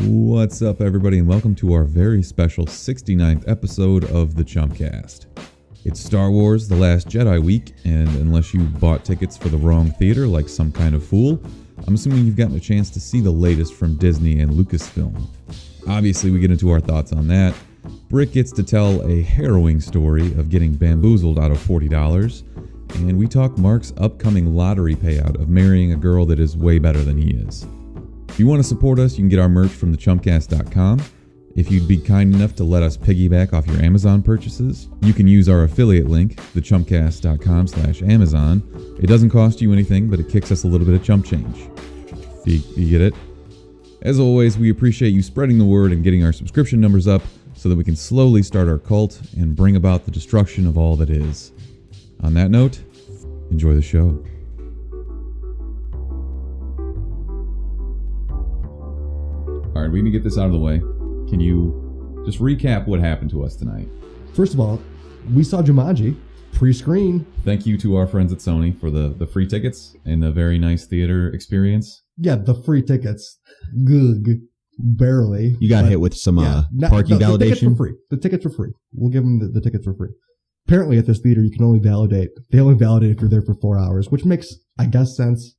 What's up, everybody, and welcome to our very special 69th episode of the CHUMPcast. It's Star Wars The Last Jedi week, and unless you bought tickets for the wrong theater like some kind of fool, I'm assuming you've gotten a chance to see the latest from Disney and Lucasfilm. Obviously, we get into our thoughts on that. Britt gets to tell a harrowing story of getting bamboozled out of $40, and we talk Mark's upcoming lottery payout of marrying a girl that is way better than he is. If you want to support us, you can get our merch from thechumpcast.com. If you'd be kind enough to let us piggyback off your Amazon purchases, you can use our affiliate link, thechumpcast.com/Amazon. It doesn't cost you anything, but it kicks us a little bit of chump change. You get it? As always, we appreciate you spreading the word and getting our subscription numbers up so that we can slowly start our cult and bring about the destruction of all that is. On that note, enjoy the show. All right, we're going to get this out of the way. Can you just recap what happened to us tonight? First of all, we saw Jumanji pre-screen. Thank you to our friends at Sony for the free tickets and the very nice theater experience. Yeah, the free tickets. Good. Barely. You got hit with some parking validation? The tickets were free. The tickets were free. We'll give them the tickets for free. Apparently at this theater, you can only validate. They only validate if you're there for 4 hours, which makes, I guess, sense.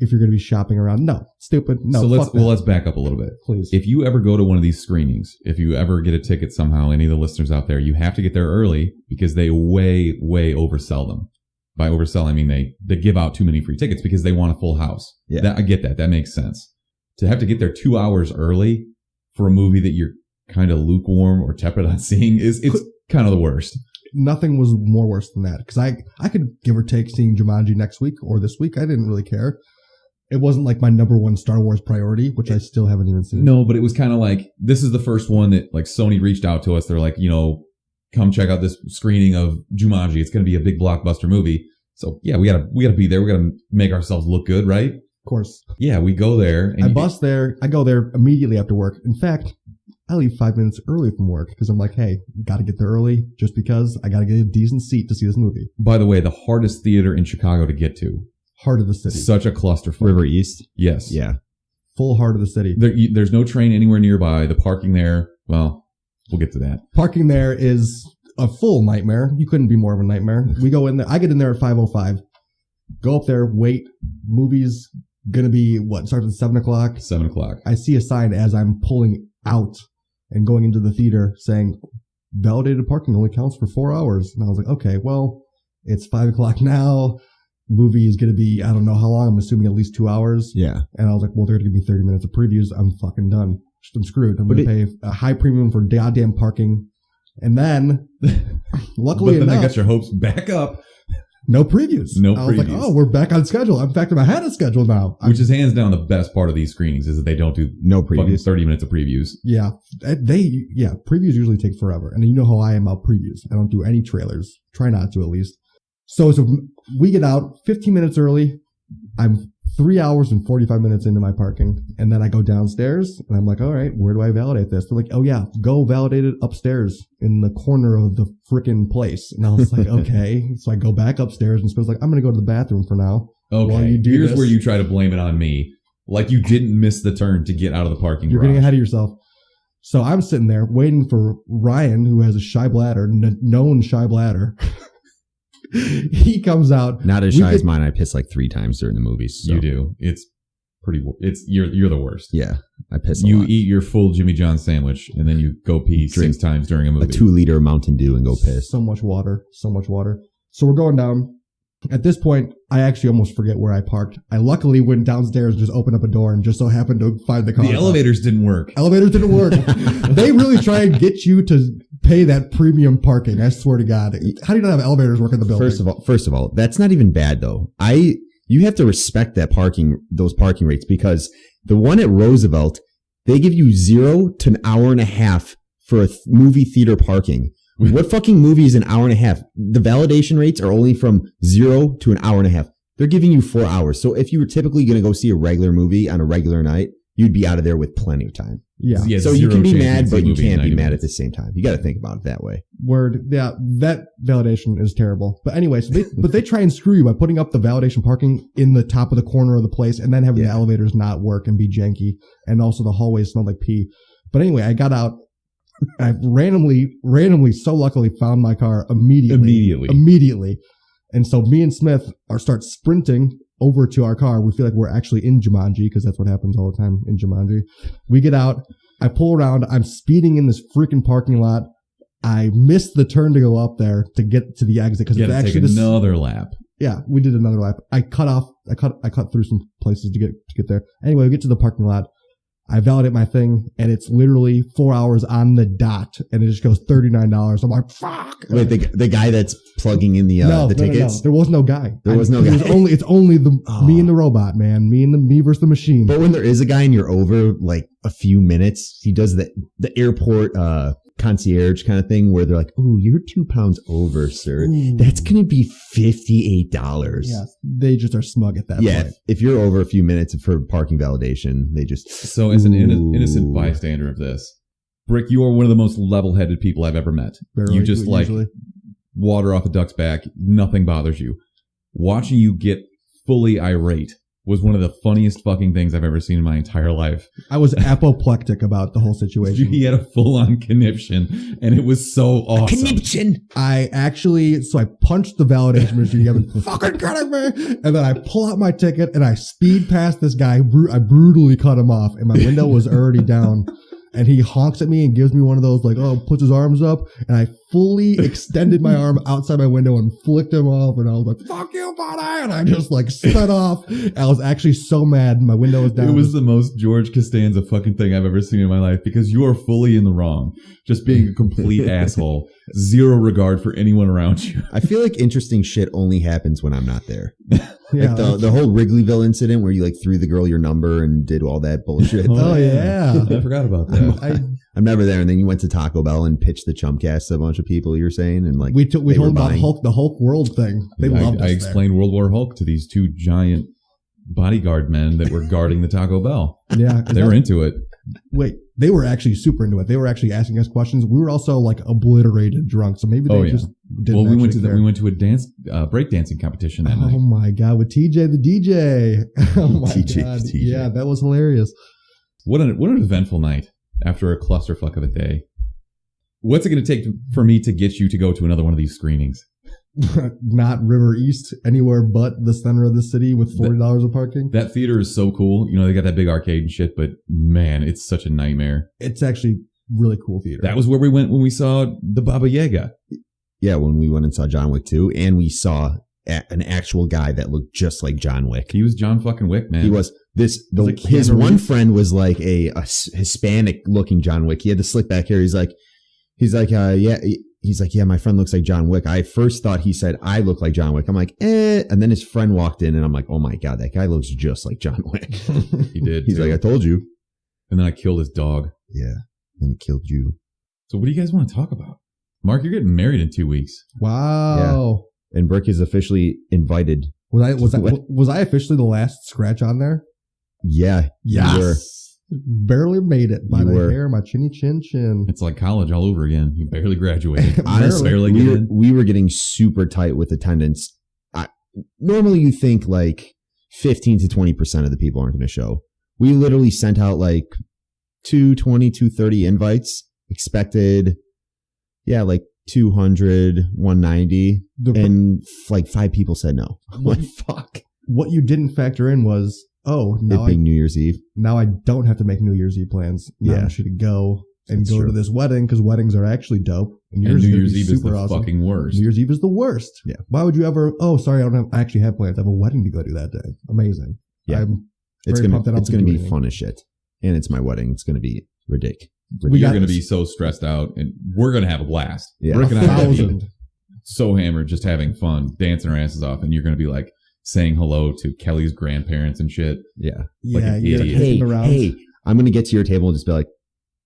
If you're going to be shopping around. No, stupid. No. So let's back up a little bit. Please. If you ever go to one of these screenings, if you ever get a ticket somehow, any of the listeners out there, you have to get there early because they way oversell them. By oversell, I mean they give out too many free tickets because they want a full house. Yeah. I get that. That makes sense. To have to get there 2 hours early for a movie that you're kind of lukewarm or tepid on seeing it's kind of the worst. Nothing was more worse than that because I could give or take seeing Jumanji next week or this week. I didn't really care. It wasn't like my number one Star Wars priority, which I still haven't even seen. No, but it was kind of like, this is the first one that like Sony reached out to us. They're like, come check out this screening of Jumanji. It's going to be a big blockbuster movie. So yeah, we gotta be there. We gotta make ourselves look good, right? Of course. Yeah, we go there. And I bus there. I go there immediately after work. In fact, I leave 5 minutes early from work because I'm like, hey, got to get there early just because I got to get a decent seat to see this movie. By the way, the hardest theater in Chicago to get to. Heart of the city. Such a clusterfuck. River East? Yes. Yeah. Full heart of the city. There's no train anywhere nearby. The parking there, well, we'll get to that. Parking there is a full nightmare. You couldn't be more of a nightmare. We go in there. I get in there at 5:05. Go up there, wait. Movie's going to be, starts at 7 o'clock? 7 o'clock. I see a sign as I'm pulling out and going into the theater saying, validated parking only counts for 4 hours. And I was like, okay, well, it's 5 o'clock now. Movie is going to be, I don't know how long. I'm assuming at least 2 hours. Yeah. And I was like, well, they're going to give me 30 minutes of previews. I'm fucking done. I'm screwed. I'm going to pay a high premium for goddamn parking. And then, luckily enough, they got your hopes back up. No previews. I was like, oh, we're back on schedule. In fact, I'm ahead of schedule now. Which is hands down the best part of these screenings is that they don't do no previews. 30 minutes of previews. Yeah. Previews usually take forever. And you know how I am about previews. I don't do any trailers. Try not to, at least. So we get out 15 minutes early. I'm 3 hours and 45 minutes into my parking. And then I go downstairs and I'm like, all right, where do I validate this? They're like, oh yeah, go validate it upstairs in the corner of the frickin' place. And I was like, okay. So I go back upstairs and Spence like, I'm going to go to the bathroom for now. Okay. Here's where you try to blame it on me. Like you didn't miss the turn to get out of the parking You're garage. getting ahead of yourself. So I'm sitting there waiting for Ryan, who has a shy bladder, known shy bladder. He comes out. Not as shy as mine. I piss like 3 times during the movies. So. You do. It's pretty. You're the worst. Yeah, I piss. You eat your full Jimmy John sandwich and then you go pee 6 times during a movie. A 2-liter Mountain Dew and go piss. So much water. So we're going down. At this point, I actually almost forget where I parked. I luckily went downstairs, just opened up a door, and just so happened to find the car. The elevators didn't work. They really try and get you to pay that premium parking. I swear to God. How do you not have elevators work in the building? First of all, that's not even bad though. You have to respect those parking rates because the one at Roosevelt, they give you 0 to an hour and a half for a movie theater parking. What fucking movie is an hour and a half? The validation rates are only from 0 to an hour and a half. They're giving you 4 hours. So if you were typically going to go see a regular movie on a regular night, you'd be out of there with plenty of time. Yeah. So you can be mad, but you can't be mad at the same time. You got to think about it that way. Word. Yeah. That validation is terrible. But anyway, so they try and screw you by putting up the validation parking in the top of the corner of the place and then having the elevators not work and be janky. And also the hallways smell like pee. But anyway, I got out. I randomly, so luckily found my car immediately. And so me and Smith start sprinting over to our car. We feel like we're actually in Jumanji because that's what happens all the time in Jumanji. We get out. I pull around. I'm speeding in this freaking parking lot. I missed the turn to go up there to get to the exit because it's actually another lap. Yeah, we did another lap. I cut through some places to get there. Anyway, we get to the parking lot. I validate my thing, and it's literally 4 hours on the dot, and it just goes $39. I'm like, fuck. Wait, the guy that's plugging in the tickets? No. There was no guy. It's only me and the robot, man. Me versus the machine. But when there is a guy and you're over like a few minutes, he does the airport concierge kind of thing where they're like, "Ooh, you're 2 pounds over, sir. Ooh. That's gonna be $58." Yes, they just are smug at that point. Yeah, if you're over a few minutes for parking validation, they just. So as an innocent bystander of this, Brick, you are one of the most level-headed people I've ever met. You just usually. Water off a duck's back, nothing bothers you. Watching you get fully irate was one of the funniest fucking things I've ever seen in my entire life. I was apoplectic about the whole situation. He had a full-on conniption, and it was so awesome. Conniption! I punched the validation machine. You haven't fucking kidding me? And then I pull out my ticket, and I speed past this guy. I brutally cut him off, and my window was already down. And he honks at me and gives me one of those, puts his arms up. And I fully extended my arm outside my window and flicked him off. And I was like, fuck you, buddy. And I just sped off. I was actually so mad. My window was down. It was the most George Costanza fucking thing I've ever seen in my life because you are fully in the wrong. Just being a complete asshole. Zero regard for anyone around you. I feel like interesting shit only happens when I'm not there. Yeah, the whole Wrigleyville incident where you threw the girl your number and did all that bullshit. Oh yeah. I forgot about that. I'm never there. And then you went to Taco Bell and pitched the CHUMPS to a bunch of people, you're saying? And we told about the Hulk world thing. They loved us. I explained World War Hulk to these two giant bodyguard men that were guarding the Taco Bell. Yeah. They were into it. Wait, they were actually super into it. They were actually asking us questions. We were also obliterated drunk, so maybe they just didn't. Well, we went to a dance breakdancing competition that night. Oh my god, with TJ the DJ. Oh my god, TJ. Yeah, that was hilarious. What an eventful night after a clusterfuck of a day. What's it going to take for me to get you to go to another one of these screenings? Not River East, anywhere but the center of the city with $40 of parking. That theater is so cool. They got that big arcade and shit, but man, it's such a nightmare. It's actually really cool theater. That was where we went when we saw the Baba Yaga. Yeah, when we went and saw John Wick 2, and we saw an actual guy that looked just like John Wick. He was John fucking Wick, man. He was. His one friend was like a Hispanic looking John Wick. He had the slick back hair. He's like, yeah, my friend looks like John Wick. I first thought he said I look like John Wick. I'm like, And then his friend walked in and I'm like, oh my God, that guy looks just like John Wick. He did. He's like, I told you. And then I killed his dog. Yeah. And he killed you. So what do you guys want to talk about? Mark, you're getting married in 2 weeks. Wow. Yeah. And Brick is officially invited. Was I officially the last scratch on there? Yeah. Yes. Barely made it by the hair, my chinny chin chin. It's like college all over again. You barely graduated. Honestly, we were getting super tight with attendance. Normally you think 15 to 20% of the people aren't going to show. We literally sent out 220, 230 invites. Expected, 200, 190. And 5 people said no. What fuck? What you didn't factor in was, being New Year's Eve. Now I don't have to make New Year's Eve plans. Now I should go to this wedding because weddings are actually dope. And New Year's Eve is the fucking worst. New Year's Eve is the worst. Yeah. Why would you ever? Oh, sorry, I actually have plans. I have a wedding to go to that day. Amazing. Yeah. It's gonna be fun as shit, and it's my wedding. It's gonna be ridiculous. You're gonna be so stressed out, and we're gonna have a blast. Yeah. Rick and I are gonna be so hammered, just having fun, dancing our asses off, and you're gonna be saying hello to Kelly's grandparents and shit. Yeah. Yeah. Hey, I'm going to get to your table and just be like,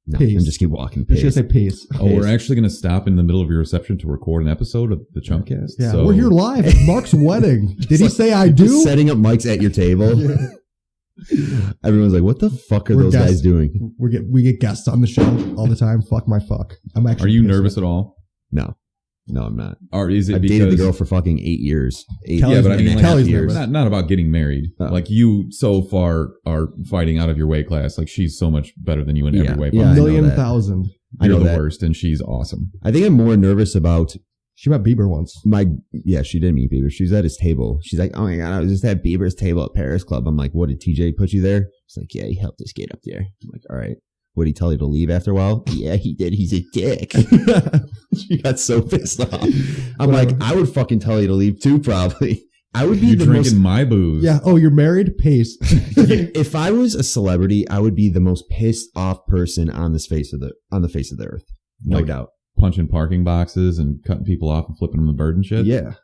no, peace. And just keep walking. You should say peace. Oh, we're actually going to stop in the middle of your reception to record an episode of the CHUMPcast. Yeah, we're here live at Mark's wedding. Did he say I do? Just setting up mics at your table. Everyone's like, what the fuck are those guys doing? We get guests on the show all the time. Fuck my fuck. I'm actually. Are you nervous at all? No, I'm not. Or is it I've dated the girl for fucking 8 years. Kelly's but I mean, Kelly's years. not about getting married. Like you so far are fighting out of your weight class. Like she's so much better than you in every way. Yeah, a million thousand. You're the worst, and she's awesome. I think I'm more nervous about. She met Bieber once. She did meet Bieber. She was at his table. She's like, oh my God, I was just at Bieber's table at Paris Club. I'm like, what, did TJ put you there? She's like, yeah, he helped us get up there. I'm like, all right. What, did he tell you to leave after a while? Yeah, he did. He's a dick. She got so pissed off. I'm like, I would fucking tell you to leave too, probably. I would be you drinking my booze. Yeah. Oh, you're married? Pace. If I was a celebrity, I would be the most pissed off person on the face of the earth. No doubt. Punching parking boxes and cutting people off and flipping them the bird and shit. Yeah.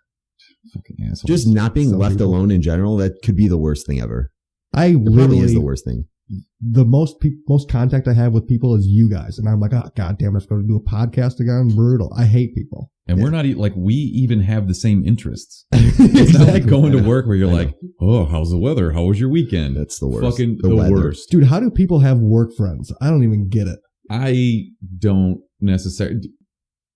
Fucking asshole. Just not being left alone in general, that could be the worst thing ever. It probably is the worst thing. The most contact I have with people is you guys. And I'm like, oh, God damn, I have to do a podcast again. Brutal. I hate people. And we're not like, we even have the same interests. It's not like going to work where you're like, oh, how's the weather? How was your weekend? That's the worst. Fucking the worst. Dude, how do people have work friends? I don't even get it. I don't necessarily.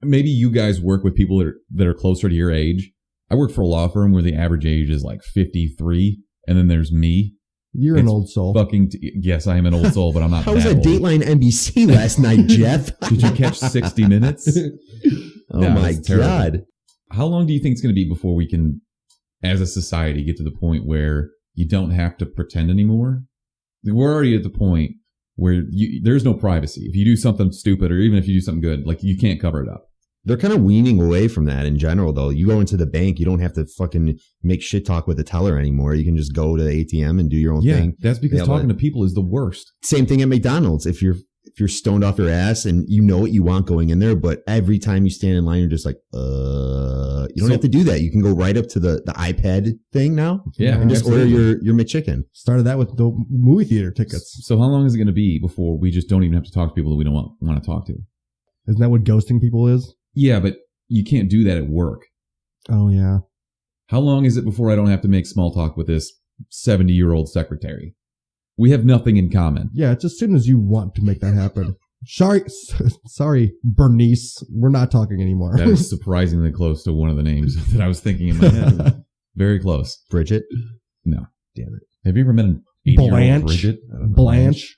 Maybe you guys work with people that are closer to your age. I work for a law firm where the average age is like 53, and then there's me. You're an old soul. Yes, I am an old soul, but I'm not. How was that Dateline NBC last night, Jeff? Did you catch 60 Minutes? Oh my God! How long do you think it's going to be before we can, as a society, get to the point where you don't have to pretend anymore? We're already at the point where there's no privacy. If you do something stupid, or even if you do something good, like you can't cover it up. They're kind of weaning away from that in general, though. You go into the bank, you don't have to fucking make shit talk with the teller anymore. You can just go to the ATM and do your own thing. That's because talking to people is the worst. Same thing at McDonald's. If you're stoned off your ass and you know what you want going in there, but every time you stand in line, you're just like, you don't have to do that. You can go right up to the iPad thing now. Yeah. And just order your McChicken. Started that with the movie theater tickets. So how long is it going to be before we just don't even have to talk to people that we don't want to talk to? Isn't that what ghosting people is? Yeah, but you can't do that at work. Oh, yeah. How long is it before I don't have to make small talk with this 70-year-old secretary? We have nothing in common. Yeah, it's as soon as you want to make that happen. Sorry, Bernice. We're not talking anymore. That is surprisingly close to one of the names that I was thinking in my head. Very close. Bridget? No. Damn it. Have you ever met an 80-year-old Bridget? Blanche.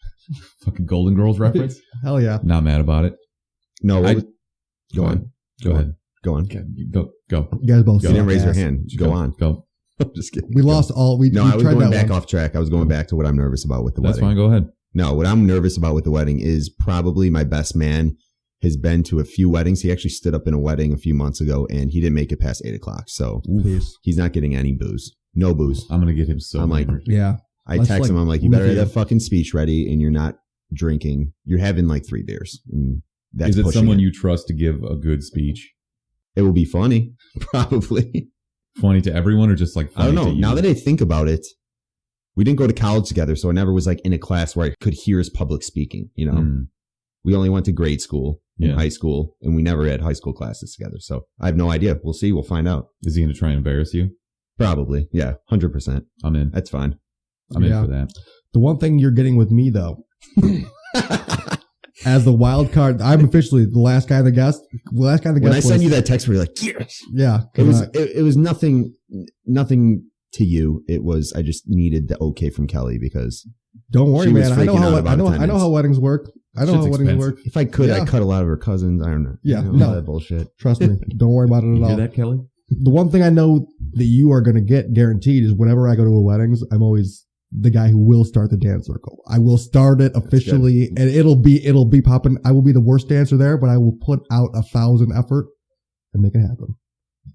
Fucking Golden Girls reference? Hell yeah. Not mad about it. No, Go on. Go ahead. Go on. Go. You guys both. You didn't raise your hand. Go on. Go. I'm just kidding. We lost all. I was going back off track. I was going back to what I'm nervous about with the wedding. That's fine. Go ahead. No, what I'm nervous about with the wedding is probably my best man has been to a few weddings. He actually stood up in a wedding a few months ago and he didn't make it past 8 o'clock. So he's not getting any booze. No booze. I'm going to get him so. I'm like, yeah. I text him. I'm like, you better have that fucking speech ready and you're not drinking. You're having like 3 beers. And that's is it someone you trust to give a good speech? It will be funny. Probably. Funny to everyone or just like funny I don't know. to you? Now that I think about it, we didn't go to college together, so I never was like in a class where I could hear his public speaking, you know? We only went to grade school, high school, and we never had high school classes together. So I have no idea. We'll see. We'll find out. Is he going to try and embarrass you? Probably. Yeah. 100%. I'm in. That's fine. I'm in for that. The one thing you're getting with me though, as the wild card, I'm officially the last guy that guessed. When I send you that text where you're like, yes. Yeah. It was nothing to you. It was, I just needed the okay from Kelly because don't worry, man. I know how weddings work. I know how weddings work. If I could, I'd cut a lot of her cousins. I don't know. Yeah. All that bullshit. Trust me. Don't worry about it at all. You hear that, Kelly? The one thing I know that you are going to get guaranteed is whenever I go to a weddings, I'm always the guy who will start the dance circle. I will start it officially and it'll be popping. I will be the worst dancer there, but I will put out 1,000 effort and make it happen.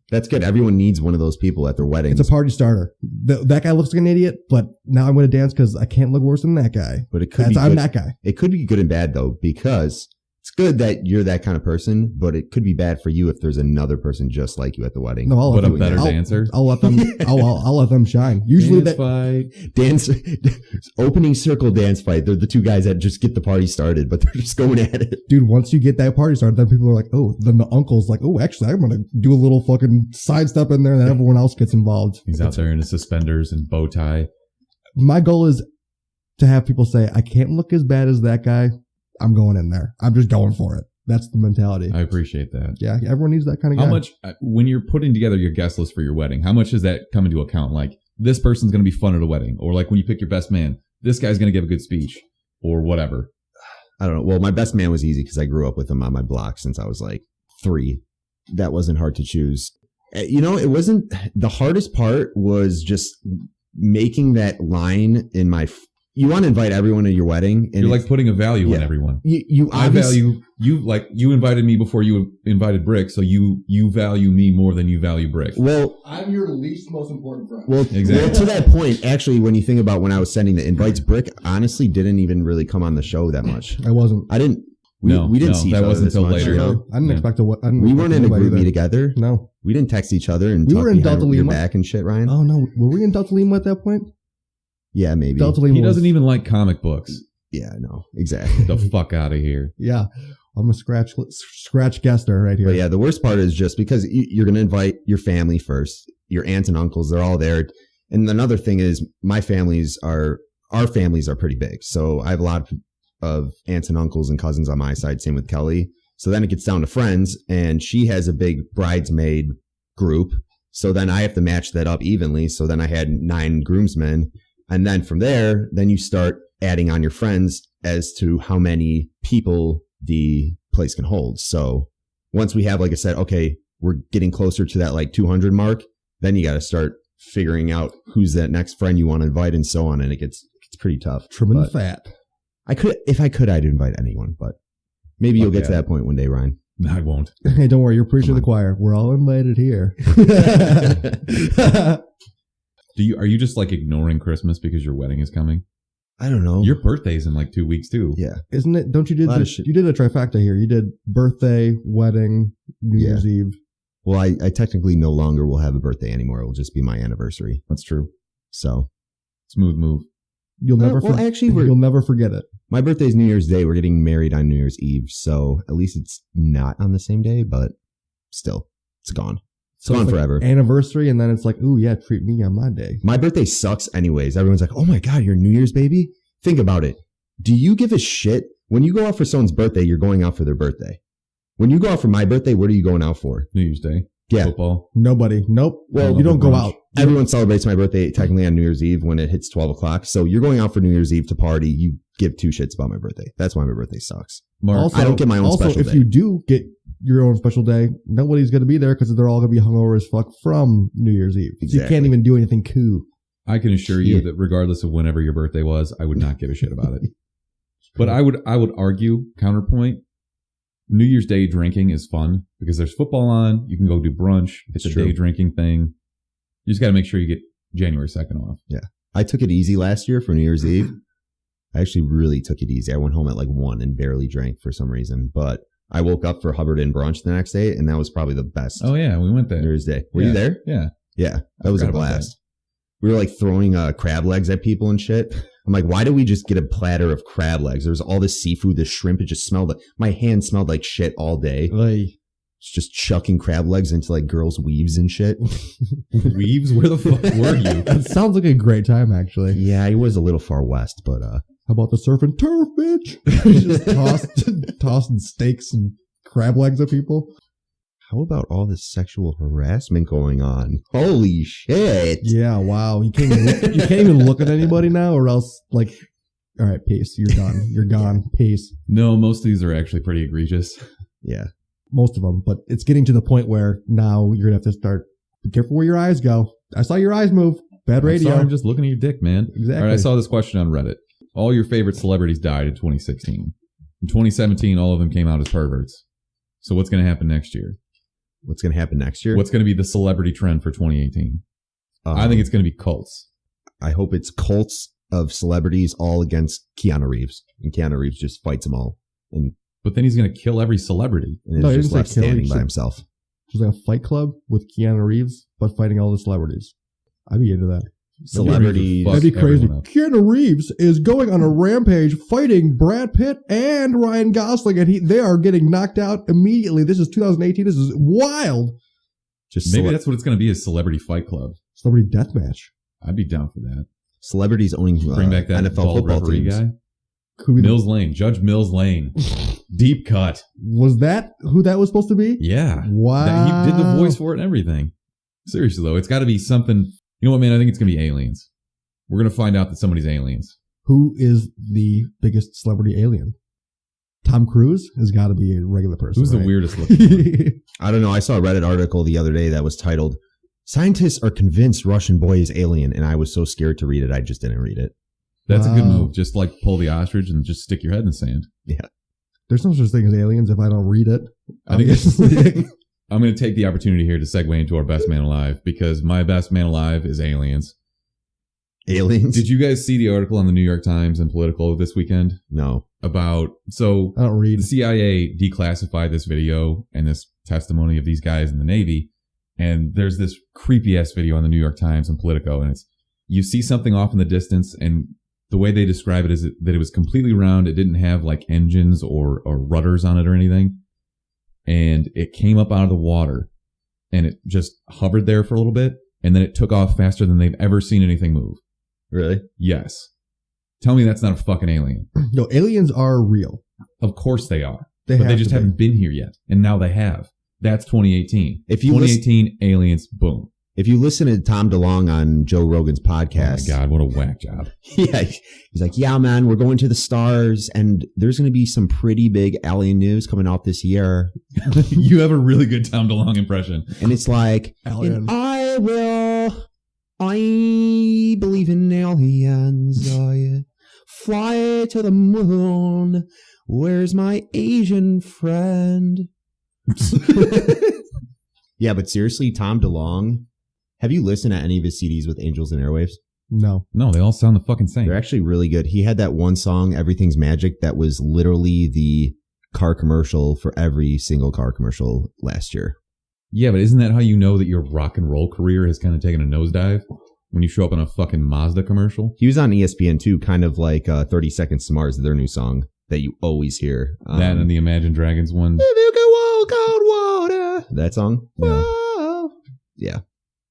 That's good. Everyone needs one of those people at their weddings. It's a party starter. That guy looks like an idiot, but now I'm going to dance because I can't look worse than that guy. But it could be I'm good. that guy. It could be good and bad though, because it's good that you're that kind of person, but it could be bad for you if there's another person just like you at the wedding. No, but a better dancer. I'll let them. I'll let them shine. Usually dance opening circle dance fight. They're the two guys that just get the party started, but they're just going at it. Dude, once you get that party started, then people are like, oh, then the uncle's like, oh, actually, I'm gonna do a little fucking sidestep in there, and then everyone else gets involved. He's out there in his suspenders and bow tie. My goal is to have people say, I can't look as bad as that guy, I'm going in there. I'm just going for it. That's the mentality. I appreciate that. Yeah, everyone needs that kind of guy. How much, when you're putting together your guest list for your wedding, how much does that come into account? Like, this person's going to be fun at a wedding. Or like when you pick your best man, this guy's going to give a good speech. Or whatever. I don't know. Well, my best man was easy because I grew up with him on my block since I was like 3. That wasn't hard to choose. You know, it wasn't. The hardest part was just making that line in my. You want to invite everyone to your wedding, and you're like putting a value in everyone. I value you. Like, you invited me before you invited Brick, so you value me more than you value Brick. Well, I'm your least most important friend. Well, exactly. Well, to that point, actually, when you think about when I was sending the invites, Brick honestly didn't even really come on the show that much. I wasn't. I didn't. We didn't see each other. That wasn't until later. You know? I didn't expect to. We weren't in a group meet together. No, we didn't text each other and we talk were in Delta Lima back and shit. Ryan. Oh no, were we in Delta Lima at that point? Yeah, maybe. Delta Lima. He doesn't even like comic books. Yeah, no, exactly. The fuck out of here. Yeah, I'm a scratch guester right here. But yeah, the worst part is just because you're going to invite your family first, your aunts and uncles, they're all there. And another thing is our families are pretty big. So I have a lot of aunts and uncles and cousins on my side. Same with Kelly. So then it gets down to friends, and she has a big bridesmaid group. So then I have to match that up evenly. So then I had 9 groomsmen. And then from there, then you start adding on your friends as to how many people the place can hold. So once we have, like I said, okay, we're getting closer to that like 200 mark, then you got to start figuring out who's that next friend you want to invite and so on. And it gets pretty tough. Trim and fat. If I could, I'd invite anyone, but maybe you'll get to that point one day, Ryan. No, I won't. Hey, don't worry. You're preaching to the choir. We're all invited here. Are you just like ignoring Christmas because your wedding is coming? I don't know. Your birthday's in like 2 weeks too. Yeah. Isn't it? Don't you did you did a trifecta here. You did birthday, wedding, New Year's Eve. Well, I technically no longer will have a birthday anymore. It will just be my anniversary. That's true. So smooth move. You'll never forget it. My birthday's New Year's Day. We're getting married on New Year's Eve. So at least it's not on the same day, but still, it's gone. It's gone forever. Anniversary, and then it's like, ooh, yeah, treat me on my day. My birthday sucks anyways. Everyone's like, oh my God, you're New Year's baby? Think about it. Do you give a shit? When you go out for someone's birthday, you're going out for their birthday. When you go out for my birthday, what are you going out for? New Year's Day. Yeah. Football. Nobody. Nope. Well, you don't go out. Everyone celebrates my birthday technically on New Year's Eve when it hits 12 o'clock. So you're going out for New Year's Eve to party. You give 2 shits about my birthday. That's why my birthday sucks. Mark, also, I don't get my own special day. Also, if you do get your own special day, nobody's going to be there because they're all going to be hungover as fuck from New Year's Eve. Exactly. So you can't even do anything cool. I can assure you that regardless of whenever your birthday was, I would not give a shit about it. But I would argue, counterpoint, New Year's Day drinking is fun because there's football on. You can go do brunch. It's a day drinking thing. You just got to make sure you get January 2nd off. Yeah. I took it easy last year for New Year's Eve. I actually really took it easy. I went home at like 1 and barely drank for some reason. But I woke up for Hubbard and brunch the next day, and that was probably the best. Oh, yeah. We went there. New Year's Day. Were you there? Yeah. Yeah. That was a blast. We were like throwing crab legs at people and shit. I'm like, why did we just get a platter of crab legs? There was all this seafood, this shrimp. It just smelled like, my hand smelled like shit all day. It's just chucking crab legs into like girls' weaves and shit. Weaves? Where the fuck were you? That sounds like a great time, actually. Yeah, it was a little far west, but how about the surf and turf, bitch? Just tossing steaks and crab legs at people. How about all this sexual harassment going on? Holy shit. Yeah, wow. You can't even look at anybody now, or else, like, all right, peace. You're done. You're gone. Peace. No, most of these are actually pretty egregious. Yeah. Most of them. But it's getting to the point where now you're going to have to start, be careful where your eyes go. I saw your eyes move. Bad radio. I'm just looking at your dick, man. Exactly. All right, I saw this question on Reddit. All your favorite celebrities died in 2016. In 2017, all of them came out as perverts. So what's going to happen next year? What's going to happen next year? What's going to be the celebrity trend for 2018? I think it's going to be cults. I hope it's cults of celebrities all against Keanu Reeves. And Keanu Reeves just fights them all. But then he's going to kill every celebrity. And is just left standing by himself. Just like a fight club with Keanu Reeves, but fighting all the celebrities. I'd be into that. Celebrities. That'd be crazy. Keanu Reeves is going on a rampage fighting Brad Pitt and Ryan Gosling, and they are getting knocked out immediately. This is 2018. This is wild. Maybe that's what it's going to be, a celebrity fight club. Celebrity deathmatch. I'd be down for that. Celebrities owning Bring back that NFL bald football referee teams. guy. Could be Mills Lane. Judge Mills Lane. Deep cut. Was that who that was supposed to be? Yeah. Wow. He did the voice for it and everything. Seriously, though, it's got to be something. You know what, man? I think it's going to be aliens. We're going to find out that somebody's aliens. Who is the biggest celebrity alien? Tom Cruise has got to be a regular person. Who's right? the weirdest looking? I don't know. I saw a Reddit article the other day that was titled, "Scientists are convinced Russian boy is alien," and I was so scared to read it, I just didn't read it. That's a good Wow. move. Just like pull the ostrich and just stick your head in the sand. Yeah. There's no such thing as aliens if I don't read it. I think it's, I'm going to take the opportunity here to segue into our best man alive because my best man alive is aliens. Aliens? Did you guys see the article on the New York Times and Politico this weekend No. about, I don't read. the CIA declassified this video and this testimony of these guys in the Navy. And there's this creepy ass video on the New York Times and Politico. And it's, you see something off in the distance and the way they describe it is that it was completely round. It didn't have like engines or rudders on it or anything. And it came up out of the water and it just hovered there for a little bit. And then it took off faster than they've ever seen anything move. Really? Yes. Tell me that's not a fucking alien. No, aliens are real. Of course they are. They But have they just to be. haven't been here yet. And now they have. That's 2018. If you 2018 aliens, boom. If you listen to Tom DeLonge on Joe Rogan's Oh my podcast, God, what a whack job. yeah, he's like, "Yeah, man, we're going to the stars, and there's going to be some pretty big alien news coming out this year." You have a really good Tom DeLonge impression. And it's like, Alien. "And I believe in aliens. I fly to the moon. Where's my Asian friend?" Yeah, but seriously, Tom DeLonge, have you listened to any of his CDs with Angels and Airwaves? No. No, they all sound the fucking same. They're actually really good. He had that one song, Everything's Magic, that was literally the car commercial for every single car commercial last year. Yeah, but isn't that how you know that your rock and roll career has kind of taken a nosedive? When you show up in a fucking Mazda commercial? He was on ESPN too, kind of like 30 Seconds to Mars, their new song that you always hear. That and the Imagine Dragons one. If you can walk on water. That song? Yeah. Whoa. Yeah.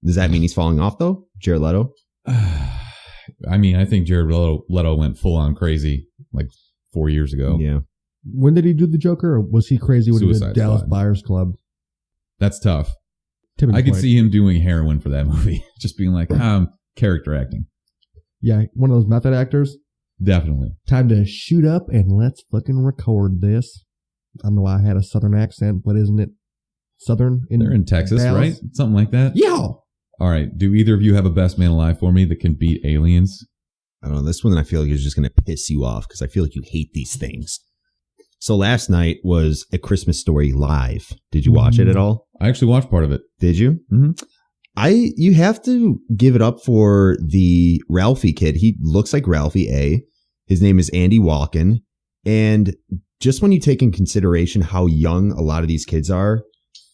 Does that mean he's falling off though? Jared Leto? I mean, I think Jared Leto went full on crazy like 4 years ago. Yeah. When did he do the Joker, or was he crazy when he Suicide did Dallas Squad. Buyers Club? That's tough. Tipping I could point. see him doing heroin for that movie. Just being like, character acting. Yeah, one of those method actors. Definitely. Time to shoot up and let's fucking record this. I don't know why I had a southern accent, but isn't it southern? They're in Texas, Dallas? right? Something like that. Yeah. All right. Do either of you have a best man alive for me that can beat aliens? I don't know. This one I feel like is just going to piss you off because I feel like you hate these things. So last night was A Christmas Story live. Did you watch it at all? I actually watched part of it. Did you? Mm-hmm. You have to give it up for the Ralphie kid. He looks like Ralphie A. His name is Andy Walken. And just when you take in consideration how young a lot of these kids are,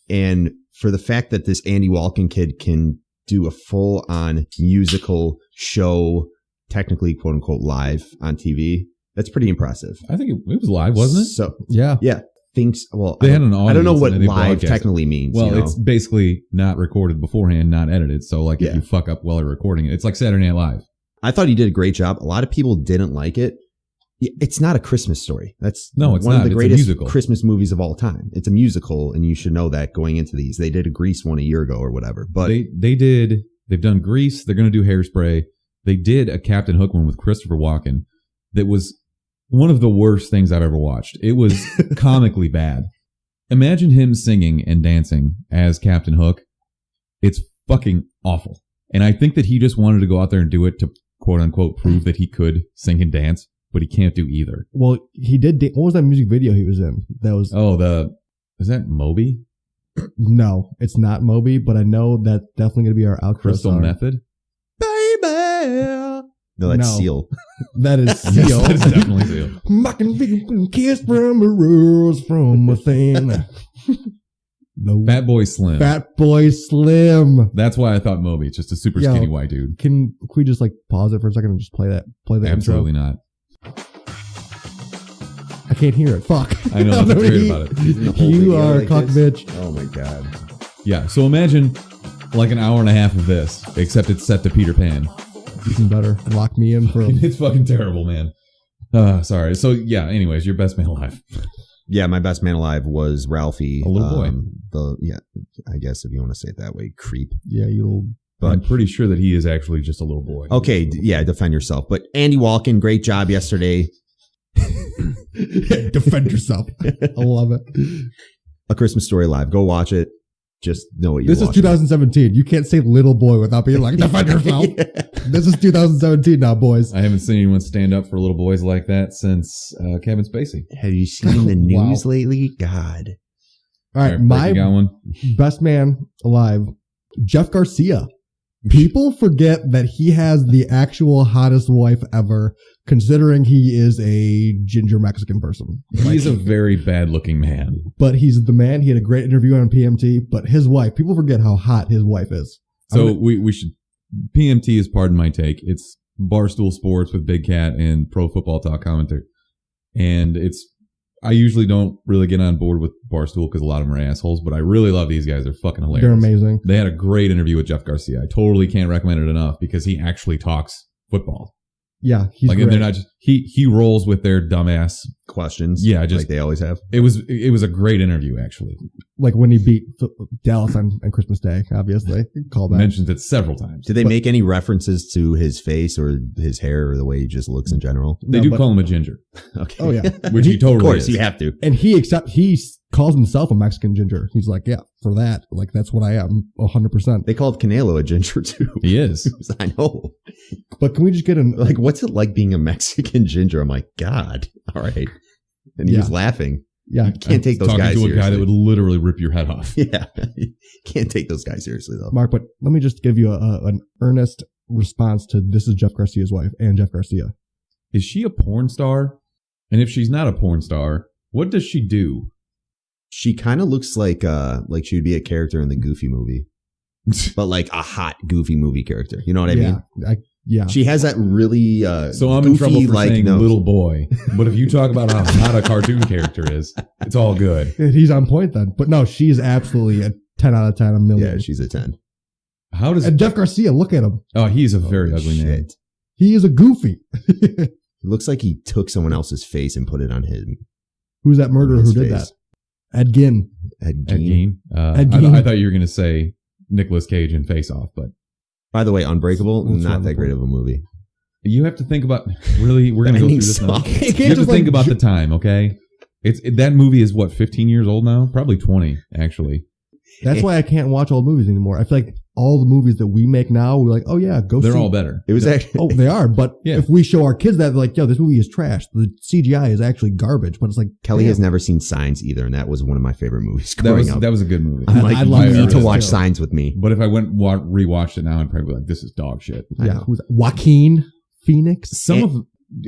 and for the fact that this Andy Walken kid can do a full on musical show, technically quote unquote live on TV, that's pretty impressive. I think it was live, wasn't it? So Yeah. yeah, thinks, well, They had an audience. I don't know what and they live broadcast it. technically means. Well, you know? it's basically not recorded beforehand, not edited. So like if Yeah. you fuck up while you're recording it, it's like Saturday Night Live. I thought he did a great job. A lot of people didn't like it. It's not a Christmas story. That's No, it's one not. of the It's a greatest musical. Christmas movies of all time. It's a musical, and you should know that going into these. They did a Grease one a year ago or whatever. But They've done Grease. They're going to do Hairspray. They did a Captain Hook one with Christopher Walken that was one of the worst things I've ever watched. It was comically bad. Imagine him singing and dancing as Captain Hook. It's fucking awful. And I think that he just wanted to go out there and do it to quote unquote prove that he could sing and dance, but he can't do either. Well, he did. What was that music video he was in? That was Is that Moby? no, it's not Moby, but I know that's definitely going to be our outro Crystal song. Method? baby, no, that's No. Seal. That is Yes, Seal. that is definitely Seal. I can be a kiss from a rose from within. No. Fat Boy Slim. Fat Boy Slim. That's why I thought Moby. It's just a super Yo. skinny white dude. Can we just like pause it for a second and just play the Absolutely intro? not. I can't hear it. Fuck. I know. That's weird about it. Isn't the whole You video are a like cock this? bitch. Oh my god. Yeah. So imagine like an hour and a half of this, except it's set to Peter Pan. Even better. Lock me in for. It's fucking terrible, man. Sorry. So yeah. Anyways, your best man alive. Yeah, my best man alive was Ralphie. A little boy. I guess if you want to say it that way, creep. Yeah, you'll. But I'm pretty sure that he is actually just a little boy. Okay, yeah, defend yourself. But Andy Walken, great job yesterday. Defend yourself. I love it. A Christmas Story Live. Go watch it. Just know what you're watching. This is 2017. You can't say little boy without being like, defend yourself. Yeah. This is 2017 now, boys. I haven't seen anyone stand up for little boys like that since Kevin Spacey. Have you seen the news lately? God. All right, my best man alive, Jeff Garcia. People forget that he has the actual hottest wife ever, considering he is a ginger Mexican person. He's a very bad looking man. But he's the man. He had a great interview on PMT, but his wife, people forget how hot his wife is. So we should, PMT is, pardon my take, it's Barstool Sports with Big Cat and Pro Football Talk commentary. And I usually don't really get on board with Barstool because a lot of them are assholes, but I really love these guys. They're fucking hilarious. They're amazing. They had a great interview with Jeff Garcia. I totally can't recommend it enough because he actually talks football. Yeah, he's like, great. And they're not just he rolls with their dumbass questions. Yeah, just like they always have. It was a great interview actually. Like when he beat Dallas on Christmas Day, obviously. Call back. Mentions it several times. Did they make any references to his face or his hair or the way he just looks in general? They do call him a ginger. Okay. Oh yeah, which he totally of course is. You have to. And he calls himself a Mexican ginger. He's like, yeah, for that, like that's what I am, 100%. They called Canelo a ginger too. He is. I know. But can we just get like, what's it like being a Mexican ginger? I'm like, God, all right. And he was laughing. Yeah, you can't take those guys seriously. Talking to a guy that would literally rip your head off. Yeah, can't take those guys seriously though. Mark, but let me just give you an earnest response to this is Jeff Garcia's wife and Jeff Garcia. Is she a porn star? And if she's not a porn star, what does she do? She kind of looks like she would be a character in the Goofy movie, but like a hot Goofy movie character. You know what I mean? Yeah. She has that really so I'm goofy, in trouble for saying nose. Little boy, but if you talk about how hot a cartoon character is, it's all good. He's on point then. But no, she's absolutely a 10 out of 10, a million. Yeah, she's a 10. How does and Jeff Garcia? Look at him. Oh, he's a very ugly man. He is a Goofy. It looks like he took someone else's face and put it on him. Who's that murderer who did that? Ed Gein. Ed Gein. I thought you were going to say Nicolas Cage in Face Off, but by the way, Unbreakable, not that great of a movie. You have to think about, really, we're going to go through this now. You have to think about the time, okay? That movie is, 15 years old now? Probably 20, actually. That's why I can't watch old movies anymore. I feel like all the movies that we make now, we're like, oh yeah, They're all better. It was actually... Oh, they are. But if we show our kids that, they're like, yo, this movie is trash. The CGI is actually garbage. But it's like... Kelly has never seen Signs either, and that was one of my favorite movies growing up. That was a good movie. I'm like, you need to watch Signs with me. But if I went rewatched it now, I'd probably be like, this is dog shit. Yeah. Who's that? Joaquin Phoenix? Some of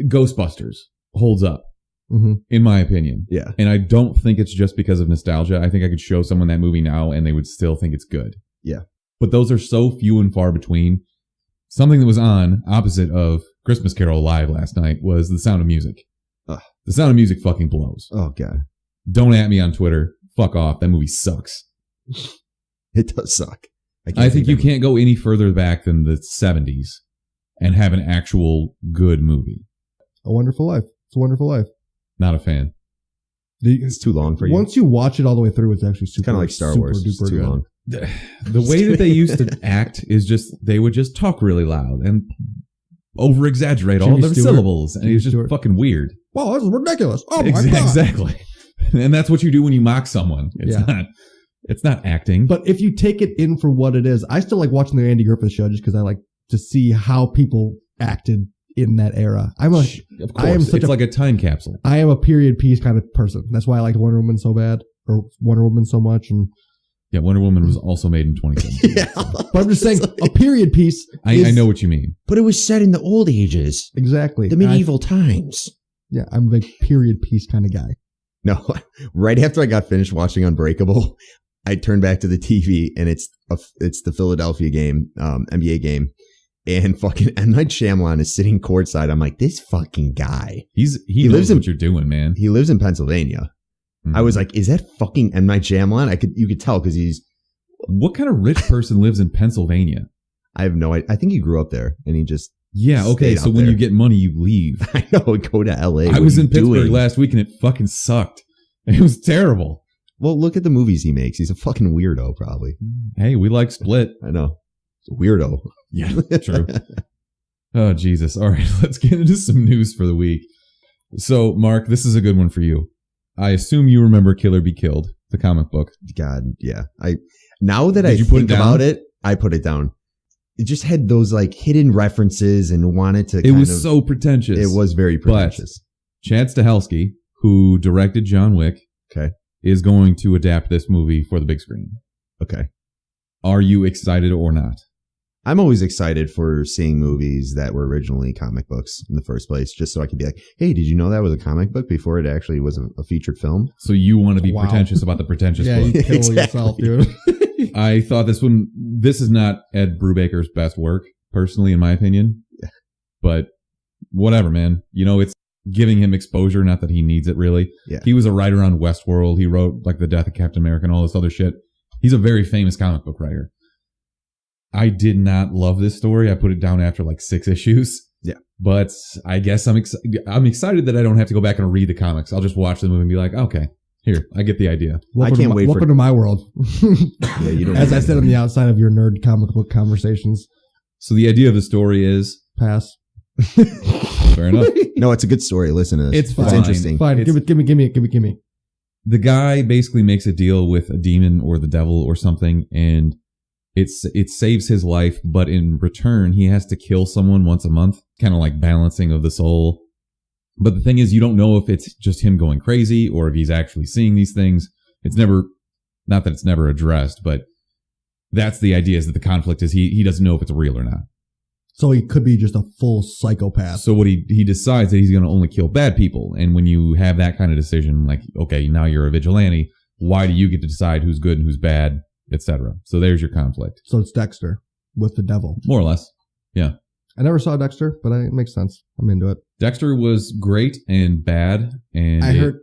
Ghostbusters holds up. Mm-hmm. In my opinion. Yeah. And I don't think it's just because of nostalgia. I think I could show someone that movie now and they would still think it's good. Yeah. But those are so few and far between. Something that was on opposite of Christmas Carol Live last night was The Sound of Music. The Sound of Music fucking blows. Oh, God. Don't at me on Twitter. Fuck off. That movie sucks. It does suck. I think you can't go any further back than the 70s and have an actual good movie. A Wonderful Life. It's a Wonderful Life. Not a fan. It's too long for you. Once you watch it all the way through, it's actually super. Kind of like Star Wars. It's too long. The way that they used to act is just, they would just talk really loud and over exaggerate all their syllables. And it was just fucking weird. Wow, this is ridiculous. Oh my God. Exactly. And that's what you do when you mock someone. It's not acting. But if you take it in for what it is, I still like watching the Andy Griffith Show just because I like to see how people acted in that era. Of course, it's like a time capsule. I am a period piece kind of person. That's why I liked Wonder Woman so bad, or Wonder Woman so much. And yeah, Wonder Woman was also made in 2017. Yeah. But I'm just saying, a period piece. I know what you mean. But it was set in the old ages. Exactly. The medieval times. Yeah, I'm a period piece kind of guy. No, right after I got finished watching Unbreakable, I turned back to the TV and it's the Philadelphia game, NBA game. And fucking M. Night Shyamalan is sitting courtside. I'm like, this fucking guy. He knows what you're doing, man. He lives in Pennsylvania. Mm-hmm. I was like, is that fucking M. Night Shyamalan? You could tell because he's... What kind of rich person lives in Pennsylvania? I have no idea. I think he grew up there and he just Yeah, okay, so when you get money, you leave. I know, go to LA. I was in Pittsburgh last week and it fucking sucked. It was terrible. Well, look at the movies he makes. He's a fucking weirdo, probably. Hey, we like Split. I know. It's a weirdo. Yeah, true. Oh, Jesus. All right, let's get into some news for the week. So, Mark, this is a good one for you. I assume you remember Kill or Be Killed, the comic book. God, yeah. Now that Did you put it down? About it, I put it down. It just had those like hidden references and wanted to. It was so pretentious. It was very pretentious. But Chad Stahelski, who directed John Wick, is going to adapt this movie for the big screen. Okay. Are you excited or not? I'm always excited for seeing movies that were originally comic books in the first place, just so I can be like, hey, did you know that was a comic book before it actually was a featured film? So you want to be pretentious about the pretentious book. You kill yourself, dude. I thought this is not Ed Brubaker's best work, personally, in my opinion. But whatever, man. You know, it's giving him exposure, not that he needs it, really. Yeah. He was a writer on Westworld. He wrote, like, The Death of Captain America and all this other shit. He's a very famous comic book writer. I did not love this story. I put it down after, like, 6 issues. Yeah. But I guess I'm excited that I don't have to go back and read the comics. I'll just watch the movie and be like, okay. Here, I get the idea. Welcome to my world. Yeah, you don't. As I said on the outside of your nerd comic book conversations. So the idea of the story is pass. Fair enough. No, it's a good story. Listen to this. It's fine. It's interesting. Fine. Give me. The guy basically makes a deal with a demon or the devil or something, and it saves his life. But in return, he has to kill someone once a month, kind of like balancing of the soul. But the thing is, you don't know if it's just him going crazy or if he's actually seeing these things. It's never, not that it's never addressed, but that's the idea, is that the conflict is he doesn't know if it's real or not. So he could be just a full psychopath. So what he decides that he's going to only kill bad people. And when you have that kind of decision, like, okay, now you're a vigilante, why do you get to decide who's good and who's bad, etc.? So there's your conflict. So it's Dexter with the devil. More or less. Yeah. I never saw Dexter, but it makes sense. I'm into it. Dexter was great and bad, and I heard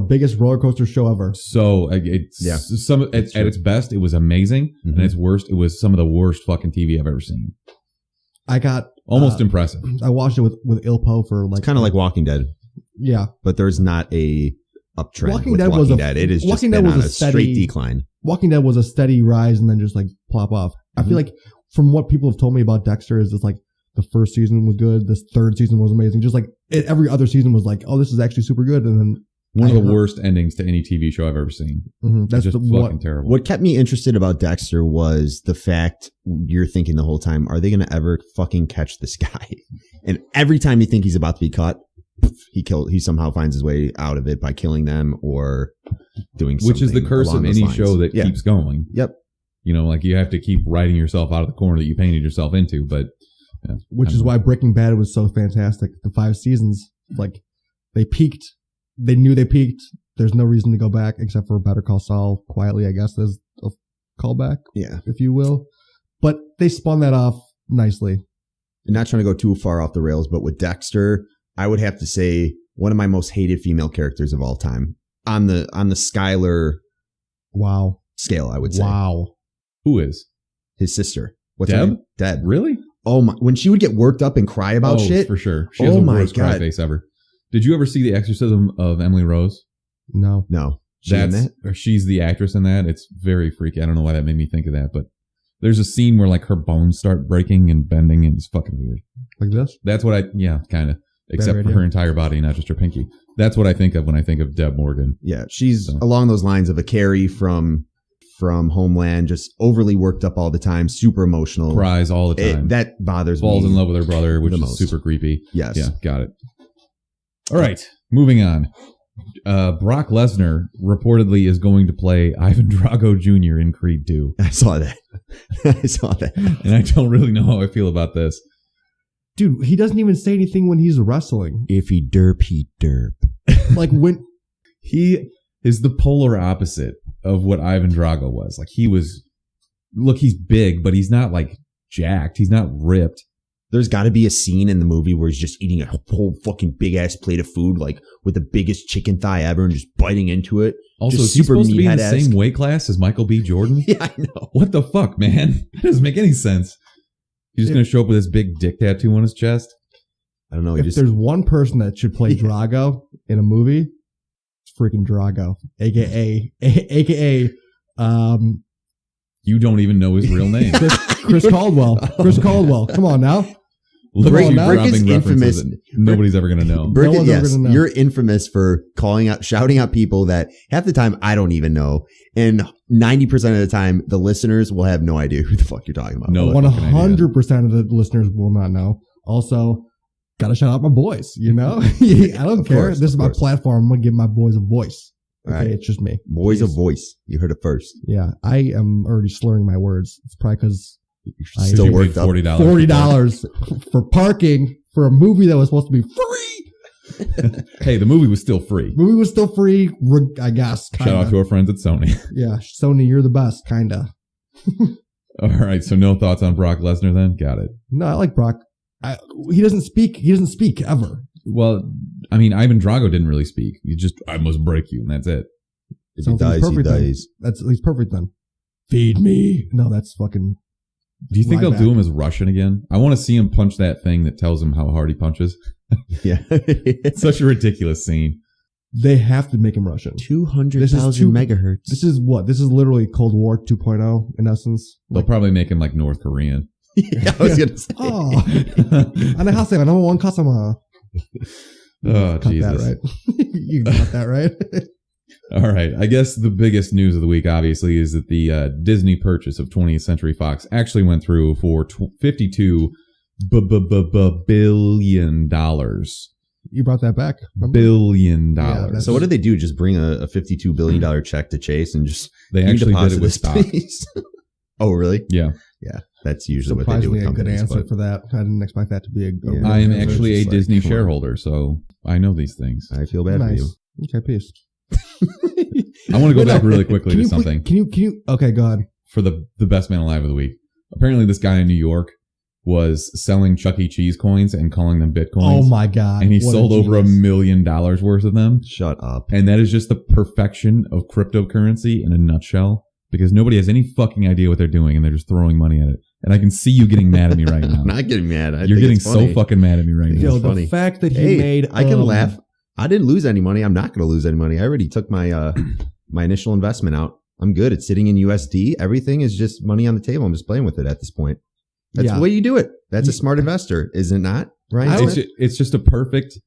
biggest roller coaster show ever. So at its best, it was amazing, and at its worst, it was some of the worst fucking TV I've ever seen. I got almost impressive. I watched it with Ilpo for like kind of like Walking Dead. Yeah, but there's not a uptrend. Walking Dead was It is just been on a straight decline. Walking Dead was a steady rise and then just like plop off. I feel like from what people have told me about Dexter is it's like the first season was good, this third season was amazing. Just like every other season was like, oh, this is actually super good, and then one of the worst endings to any TV show I've ever seen. That's just fucking terrible. What kept me interested about Dexter was the fact you're thinking the whole time, are they going to ever fucking catch this guy? And every time you think he's about to be caught, he somehow finds his way out of it by killing them or doing something. Which is the curse of any show that keeps going. Yep. You know, like you have to keep writing yourself out of the corner that you painted yourself into, but... Yeah, which is why Breaking Bad was so fantastic. The 5 seasons, like, they peaked. They knew they peaked. There's no reason to go back except for Better Call Saul quietly, I guess, as a callback, if you will. But they spun that off nicely. And not trying to go too far off the rails, but with Dexter, I would have to say one of my most hated female characters of all time on the Skylar scale, I would say. Wow. Who is? His sister. What's Deb? Her name? Deb. Really? Oh my! When she would get worked up and cry about shit, for sure. She has the worst cry face ever. Did you ever see The Exorcism of Emily Rose? No. She's the actress in that. It's very freaky. I don't know why that made me think of that, but there's a scene where like her bones start breaking and bending, and it's fucking weird. Like this? That's what kind of. Except for her entire body, not just her pinky. That's what I think of when I think of Deb Morgan. Yeah, she's along those lines of a Carrie from Homeland, just overly worked up all the time, super emotional. Cries all the time. That bothers me. Falls in love with her brother, which is super creepy. Yes. Yeah, got it. All right, moving on. Brock Lesnar reportedly is going to play Ivan Drago Jr. in Creed 2. I saw that. And I don't really know how I feel about this. Dude, he doesn't even say anything when he's wrestling. If he derp, he derp. Like when... He is the polar opposite of what Ivan Drago was. Like he's big, but he's not like jacked. He's not ripped. There's got to be a scene in the movie where he's just eating a whole fucking big ass plate of food, like with the biggest chicken thigh ever, and just biting into it. Also, is he supposed to be in the same weight class as Michael B. Jordan? Yeah, I know. What the fuck, man? That doesn't make any sense. He's just going to show up with this big dick tattoo on his chest? I don't know. If there's one person that should play Drago in a movie, it's freaking Drago, aka you don't even know his real name. Chris Caldwell. Chris Caldwell. Come on now. Brick is is infamous. Nobody's ever going to know. Brick, No one's ever gonna know. You're infamous for shouting out people that half the time I don't even know. And 90% of the time, the listeners will have no idea who the fuck you're talking about. No. 100% of the listeners will not know. Also, gotta shout out my boys, you know? I don't care. This is my platform. I'm gonna give my boys a voice. Okay, Right. it's just me. Boys a voice. You heard it first. Yeah, I am already slurring my words. It's probably because You're still worked up. $40 for parking for a movie that was supposed to be free. Hey, the movie was still free. Movie was still free, I guess. Kinda. Shout out to our friends at Sony. Yeah, Sony, you're the best, kinda. All right, so no thoughts on Brock Lesnar then? Got it. No, I like Brock. He doesn't speak. He doesn't speak ever. Well, I mean, Ivan Drago didn't really speak. He just, I must break you, and that's it. If Sounds he like dies, he perfect then. dies. He's perfect then. Feed me. No, that's fucking. Do you think Right they'll do back. him as Russian again? I want to see him punch that thing that tells him how hard he punches. Yeah. It's such a ridiculous scene. They have to make him Russian. 200,000 megahertz. This is what? This is literally Cold War 2.0 in essence. They'll probably make him like North Korean. Yeah, I was going to say. Oh, 안녕하세요. number one customer. Oh, Cut Jesus. that right. You got that right. All right. I guess the biggest news of the week, obviously, is that the Disney purchase of 20th Century Fox actually went through for $52 billion. You brought that back. Remember? Billion Yeah, dollars. that's- So what did they do? Just bring a $52 billion check to Chase and just They actually did it with deposit stock. this, please? Oh, really? Yeah. Yeah. That's usually what they do Surprisingly with a good companies. answer But for that. I didn't expect that to be a good Yeah. I am answer. actually a It's just like, Disney come on. shareholder, so I know these things. I feel bad for Nice. you. Okay, peace. I want to go Wait, back no, really quickly can to you something Can you? Okay, go ahead. for the best man alive of the week. Apparently, this guy in New York was selling Chuck E. Cheese coins and calling them Bitcoins. Oh my god! And he what sold over $1 genius. million worth of them. Shut up. And that is just the perfection of cryptocurrency in a nutshell, because nobody has any fucking idea what they're doing and they're just throwing money at it. And I can see you getting mad at me right now. I'm not getting mad. You're think getting it's funny. so fucking mad at me right now. Yo, It's the funny. fact that he made. I can laugh. I didn't lose any money. I'm not going to lose any money. I already took my my initial investment out. I'm good. It's sitting in USD. Everything is just money on the table. I'm just playing with it at this point. That's Yeah. the way you do it. That's a smart investor, is it not? Right? It's just a perfect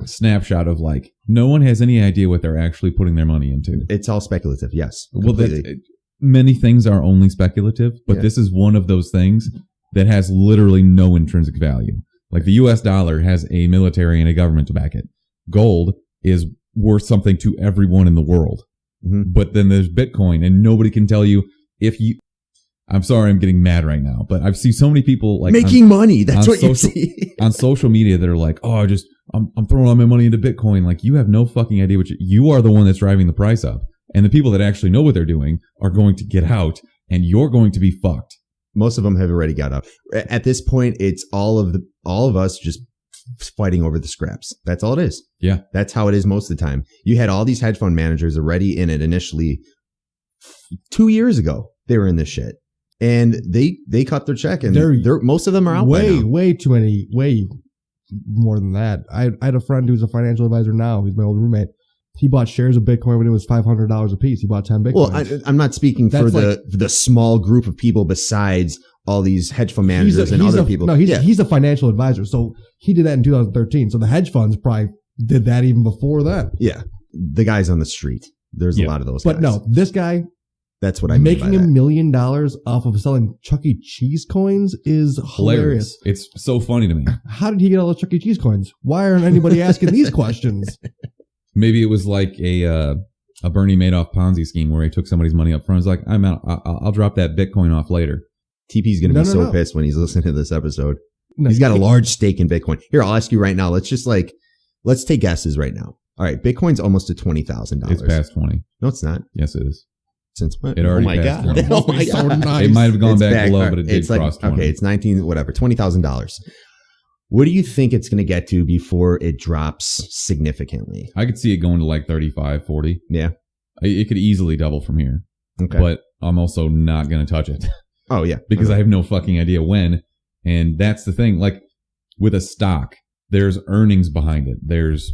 snapshot of like, no one has any idea what they're actually putting their money into. It's all speculative. Yes. Well, Completely. many things are only speculative, but Yeah. this is one of those things that has literally no intrinsic value. Like the US dollar has a military and a government to back it. Gold is worth something to everyone in the world. Mhm. But then there's Bitcoin, and nobody can tell you if you. I'm sorry, I'm getting mad right now, but I've seen so many people like making money. That's on what you social- see. on social media that are like, oh, I'm throwing all my money into Bitcoin. Like, you have no fucking idea what you are the one that's driving the price up. And the people that actually know what they're doing are going to get out, and you're going to be fucked. Most of them have already got out. At this point, it's all of us just fighting over the scraps. That's all it is. Yeah. That's how it is most of the time. You had all these hedge fund managers already in it initially 2 years ago. They were in this shit. And they cut their check, and they're most of them are out by now. way too many, way more than that. I had a friend who's a financial advisor now. He's my old roommate. He bought shares of Bitcoin when it was $500 a piece. He bought 10 Bitcoins. Well, I'm not speaking for the small group of people besides all these hedge fund managers and other people. No, he's a financial advisor. So he did that in 2013. So the hedge funds probably did that even before that. Yeah. The guys on the street. There's a lot of those guys. But no, this guy that's what I mean making by $1 that. million off of selling Chuck E. Cheese coins is hilarious. It's so funny to me. How did he get all the Chuck E. Cheese coins? Why aren't anybody asking these questions? Maybe it was like a Bernie Madoff Ponzi scheme where he took somebody's money up front. He's like, I'm out. I'll drop that Bitcoin off later. TP's going to be so pissed when he's listening to this episode. No, he's got a large stake in Bitcoin. Here, I'll ask you right now. Let's take guesses right now. All right. Bitcoin's almost to $20,000. It's past 20. No, it's not. Yes, it is. Since when? It already oh my passed God. 20. Oh my God. So nice. It might have gone It's back back. below, but it did It's like, cross 20. okay, it's 19, whatever, $20,000. What do you think it's going to get to before it drops significantly? I could see it going to like 35, 40. Yeah. It could easily double from here. Okay. But I'm also not going to touch it Oh, yeah. because I have no fucking idea when. And that's the thing. Like with a stock, there's earnings behind it. There's,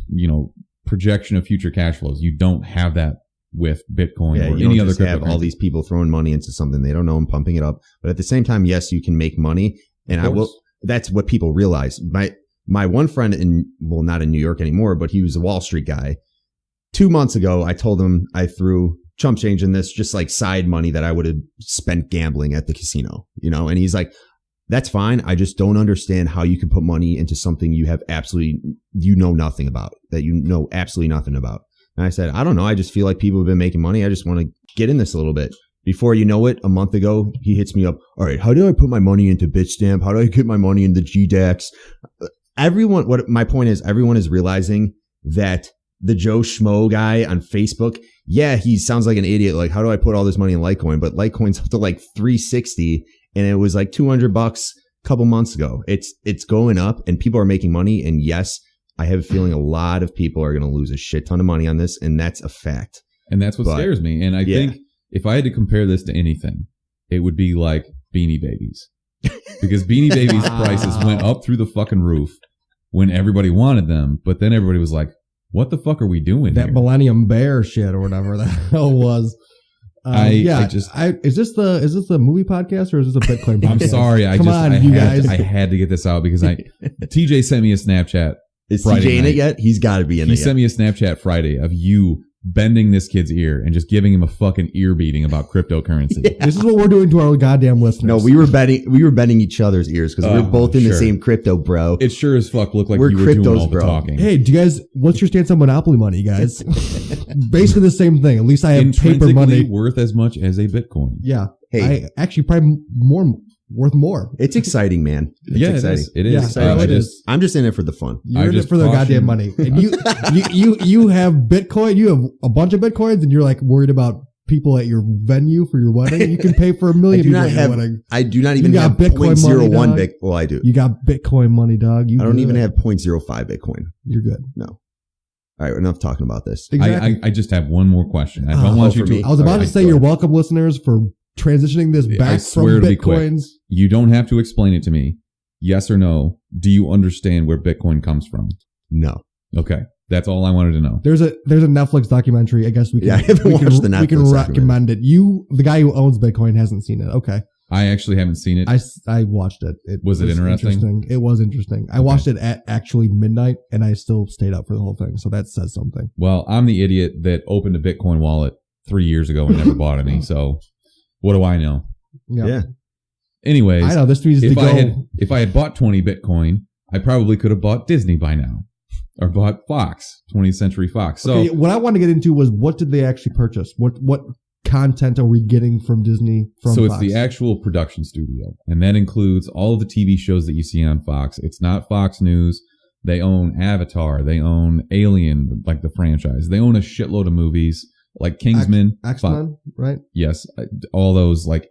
projection of future cash flows. You don't have that with Bitcoin or any other cryptocurrency. Have all these people throwing money into something they don't know and pumping it up. But at the same time, yes, you can make money. And that's what people realize. My one friend not in New York anymore, but he was a Wall Street guy. 2 months ago, I told him I threw chump change in this, just like side money that I would have spent gambling at the casino, and he's like, that's fine. I just don't understand how you can put money into something you know nothing about, that you know absolutely nothing about. And I said, I don't know. I just feel like people have been making money. I just want to get in this a little bit. Before you know it, a month ago, he hits me up. All right, how do I put my money into Bitstamp? How do I get my money into GDAX? My point is, everyone is realizing that the Joe Schmo guy on Facebook, yeah, he sounds like an idiot. Like, how do I put all this money in Litecoin? But Litecoin's up to like 360, and it was like $200 a couple months ago. It's going up, and people are making money. And yes, I have a feeling a lot of people are going to lose a shit ton of money on this, and that's a fact. And that's what scares me. And I think if I had to compare this to anything, it would be like Beanie Babies, because Beanie Babies prices went up through the fucking roof when everybody wanted them, but then everybody was like, what the fuck are we doing that here? Millennium Bear shit or whatever the hell was. Is this the movie podcast or is this a Bitcoin podcast? I'm sorry. I had to get this out because TJ sent me a Snapchat. Is TJ in it yet? He's got to be in it. He sent me a Snapchat Friday of you bending this kid's ear and just giving him a fucking ear beating about cryptocurrency. Yeah. This is what we're doing to our goddamn listeners. No, we were bending each other's ears because we're both in the same crypto, bro. It sure as fuck looked like you were doing all the talking. Hey, what's your stance on Monopoly money, guys? Basically the same thing. At least I have paper money worth as much as a Bitcoin. Yeah. Hey, I actually probably worth more. It's exciting, man. It's exciting. It is. Yeah, it is. I'm just in it for the fun. You're in it for the goddamn money. And you have Bitcoin. You have a bunch of Bitcoins, and you're like worried about people at your venue for your wedding. You can pay for 1 million people at your wedding. I do not even have Bitcoin 0.01 Bitcoin. Well, I do. You got Bitcoin money, dog. I don't even have 0.05 Bitcoin. You're good. No. All right, enough talking about this. Exactly. I just have one more question. I don't want you to. I was about to say you're welcome, listeners, for transitioning this back from Bitcoins. You don't have to explain it to me. Yes or no. Do you understand where Bitcoin comes from? No. Okay. That's all I wanted to know. There's a Netflix documentary. I guess we can. I haven't watched the Netflix. We can recommend it. The guy who owns Bitcoin hasn't seen it. Okay. I actually haven't seen it. I watched it. Was it interesting? It was interesting. I watched it at actually midnight, and I still stayed up for the whole thing. So that says something. Well, I'm the idiot that opened a Bitcoin wallet 3 years ago and never bought any. So what do I know? Yeah. Anyways, I know this needs to go. If I had bought 20 Bitcoin, I probably could have bought Disney by now, or bought Fox, 20th Century Fox. So what I want to get into was what did they actually purchase? What content are we getting from Disney? So it's the actual production studio, and that includes all of the TV shows that you see on Fox. It's not Fox News. They own Avatar. They own Alien, like the franchise. They own a shitload of movies like Kingsman, X-Men, right? Yes, all those like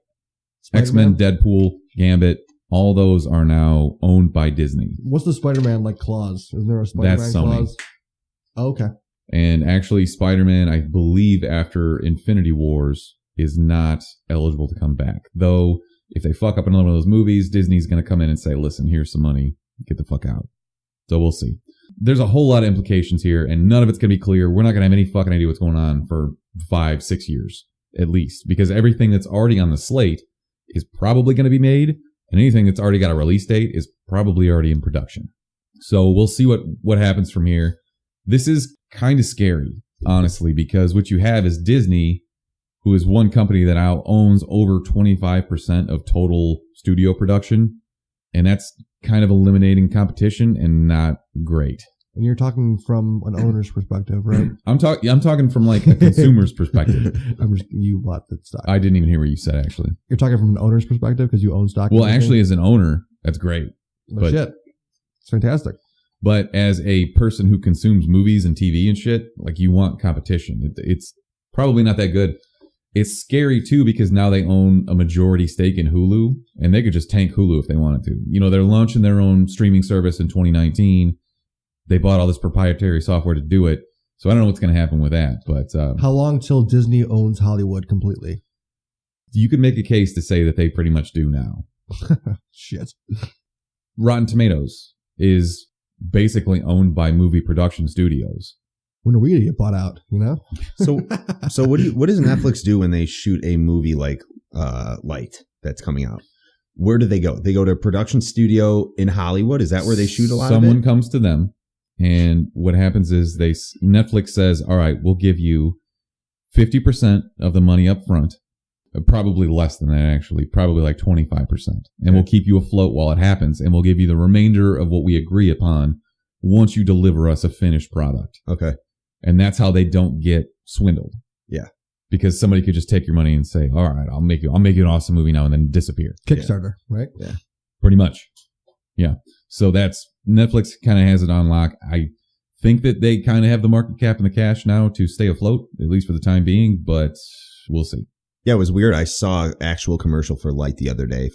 Spider-Man? X-Men, Deadpool, Gambit. All those are now owned by Disney. What's the Spider-Man like clause? Is there a Spider-Man That's Sony. clause? Oh, okay. And actually, Spider-Man, I believe, after Infinity Wars, is not eligible to come back. Though, if they fuck up another one of those movies, Disney's going to come in and say, listen, here's some money. Get the fuck out. So we'll see. There's a whole lot of implications here, and none of it's going to be clear. We're not going to have any fucking idea what's going on for 5-6 years, at least. Because everything that's already on the slate is probably going to be made, and anything that's already got a release date is probably already in production. So we'll see what happens from here. This is kind of scary, honestly, because what you have is Disney, who is one company that now owns over 25% of total studio production. And that's kind of eliminating competition and not great. And you're talking from an owner's perspective, right? I'm talking from like a consumer's perspective. You bought the stock. I didn't even hear what you said, actually. You're talking from an owner's perspective because you own stock. Well, actually, as an owner, that's great. But shit. It's fantastic. But as a person who consumes movies and TV and shit, like you want competition. It's probably not that good. It's scary too because now they own a majority stake in Hulu and they could just tank Hulu if they wanted to. You know, they're launching their own streaming service in 2019. They bought all this proprietary software to do it. So I don't know what's going to happen with that. But how long till Disney owns Hollywood completely? You could make a case to say that they pretty much do now. Shit. Rotten Tomatoes is basically owned by movie production studios. When are we going to get bought out, you know? So what does Netflix do when they shoot a movie like Light that's coming out? Where do they go? They go to a production studio in Hollywood? Is that where they shoot a lot of it? Someone comes to them, and what happens is Netflix says, all right, we'll give you 50% of the money up front. Probably less than that, actually. Probably like 25%. And we'll keep you afloat while it happens, and we'll give you the remainder of what we agree upon once you deliver us a finished product. Okay. And that's how they don't get swindled. Yeah. Because somebody could just take your money and say, all right, I'll make you an awesome movie now, and then disappear. Kickstarter, right? Yeah. Pretty much. Yeah. So that's Netflix kind of has it on lock. I think that they kind of have the market cap and the cash now to stay afloat, at least for the time being, but we'll see. Yeah, it was weird. I saw an actual commercial for Light the other day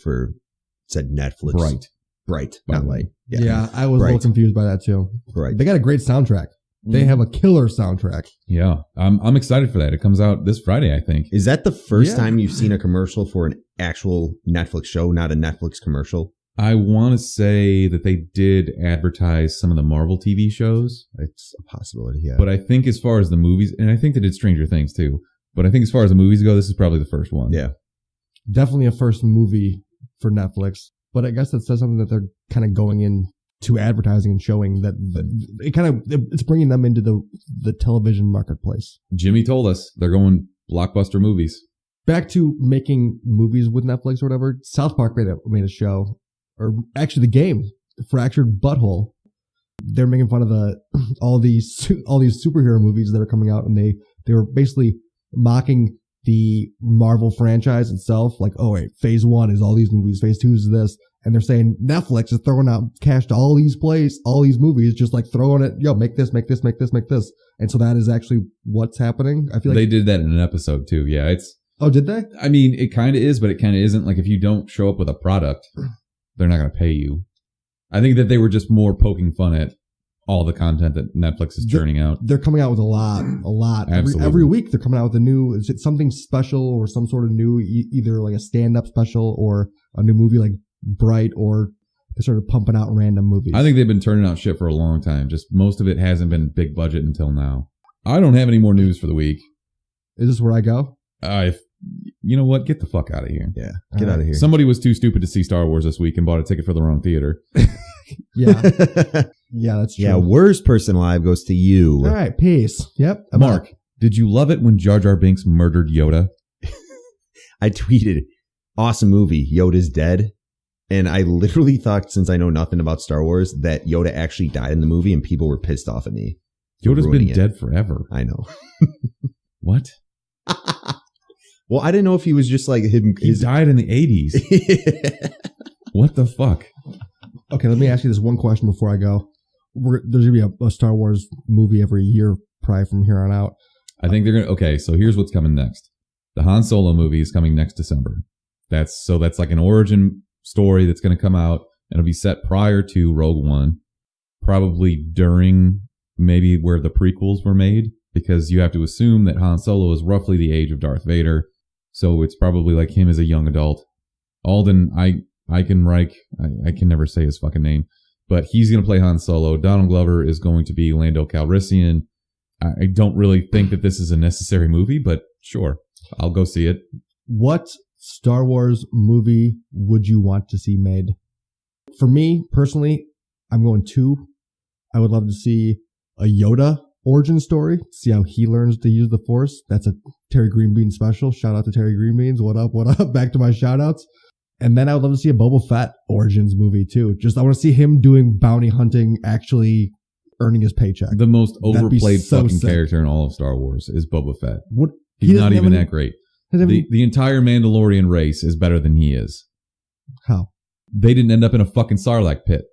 said Netflix. Bright, not Light. Yeah, I was a little confused by that too. Right. They got a great soundtrack. They have a killer soundtrack. Yeah, I'm excited for that. It comes out this Friday, I think. Is that the first time you've seen a commercial for an actual Netflix show, not a Netflix commercial? I want to say that they did advertise some of the Marvel TV shows. It's a possibility, yeah. But I think as far as the movies, and I think they did Stranger Things too, but I think as far as the movies go, this is probably the first one. Yeah. Definitely a first movie for Netflix. But I guess that says something that they're kind of going into advertising and showing that it's bringing them into the television marketplace. Jimmy told us they're going blockbuster movies. Back to making movies with Netflix or whatever. South Park made a show, or actually the game, Fractured Butthole. They're making fun of all these superhero movies that are coming out, and they were basically mocking the Marvel franchise itself. Like, oh wait, phase 1 is all these movies, phase 2 is this. And they're saying Netflix is throwing out cash to all these movies, just like throwing it, make this. And so that is actually what's happening. I feel like they did that in an episode too. Yeah, oh, did they? I mean, it kind of is, but it kind of isn't. Like, if you don't show up with a product, they're not going to pay you. I think that they were just more poking fun at all the content that Netflix is churning out. They're coming out with a lot. Absolutely. Every week they're coming out with is it something special or some sort of new, either like a stand-up special or a new movie like Bright, or they're sort of pumping out random movies. I think they've been turning out shit for a long time. Just most of it hasn't been big budget until now. I don't have any more news for the week. Is this where I go? You know what? Get the fuck out of here. Yeah, get out of here. Somebody was too stupid to see Star Wars this week and bought a ticket for the wrong theater. Yeah. Yeah, that's true. Yeah, worst person alive goes to you. All right, peace. Yep. Mark, did you love it when Jar Jar Binks murdered Yoda? I tweeted, awesome movie, Yoda's dead. And I literally thought, since I know nothing about Star Wars, that Yoda actually died in the movie and people were pissed off at me. Yoda's been dead forever. I know. What? Well, I didn't know if he was just like him. He died in the 80s. What the fuck? Okay, let me ask you this one question before I go. There's going to be a Star Wars movie every year probably from here on out. I think they're going to... Okay, so here's what's coming next. The Han Solo movie is coming next December. That's like an origin story that's going to come out, and it'll be set prior to Rogue One, probably during maybe where the prequels were made, because you have to assume that Han Solo is roughly the age of Darth Vader, so it's probably like him as a young adult. Alden Ehrenreich, I can never say his fucking name, but he's going to play Han Solo. Donald Glover is going to be Lando Calrissian. I don't really think that this is a necessary movie, but sure, I'll go see it. What Star Wars movie would you want to see made? For me, personally, I'm going 2. I would love to see a Yoda origin story, see how he learns to use the Force. That's a Terry Greenbean special. Shout out to Terry Greenbeans. What up? Back to my shout outs. And then I would love to see a Boba Fett origins movie too. Just I want to see him doing bounty hunting, actually earning his paycheck. The most overplayed so fucking sick. character in all of Star Wars is Boba Fett. What? He's not even that great. The entire Mandalorian race is better than he is. How? They didn't end up in a fucking Sarlacc pit.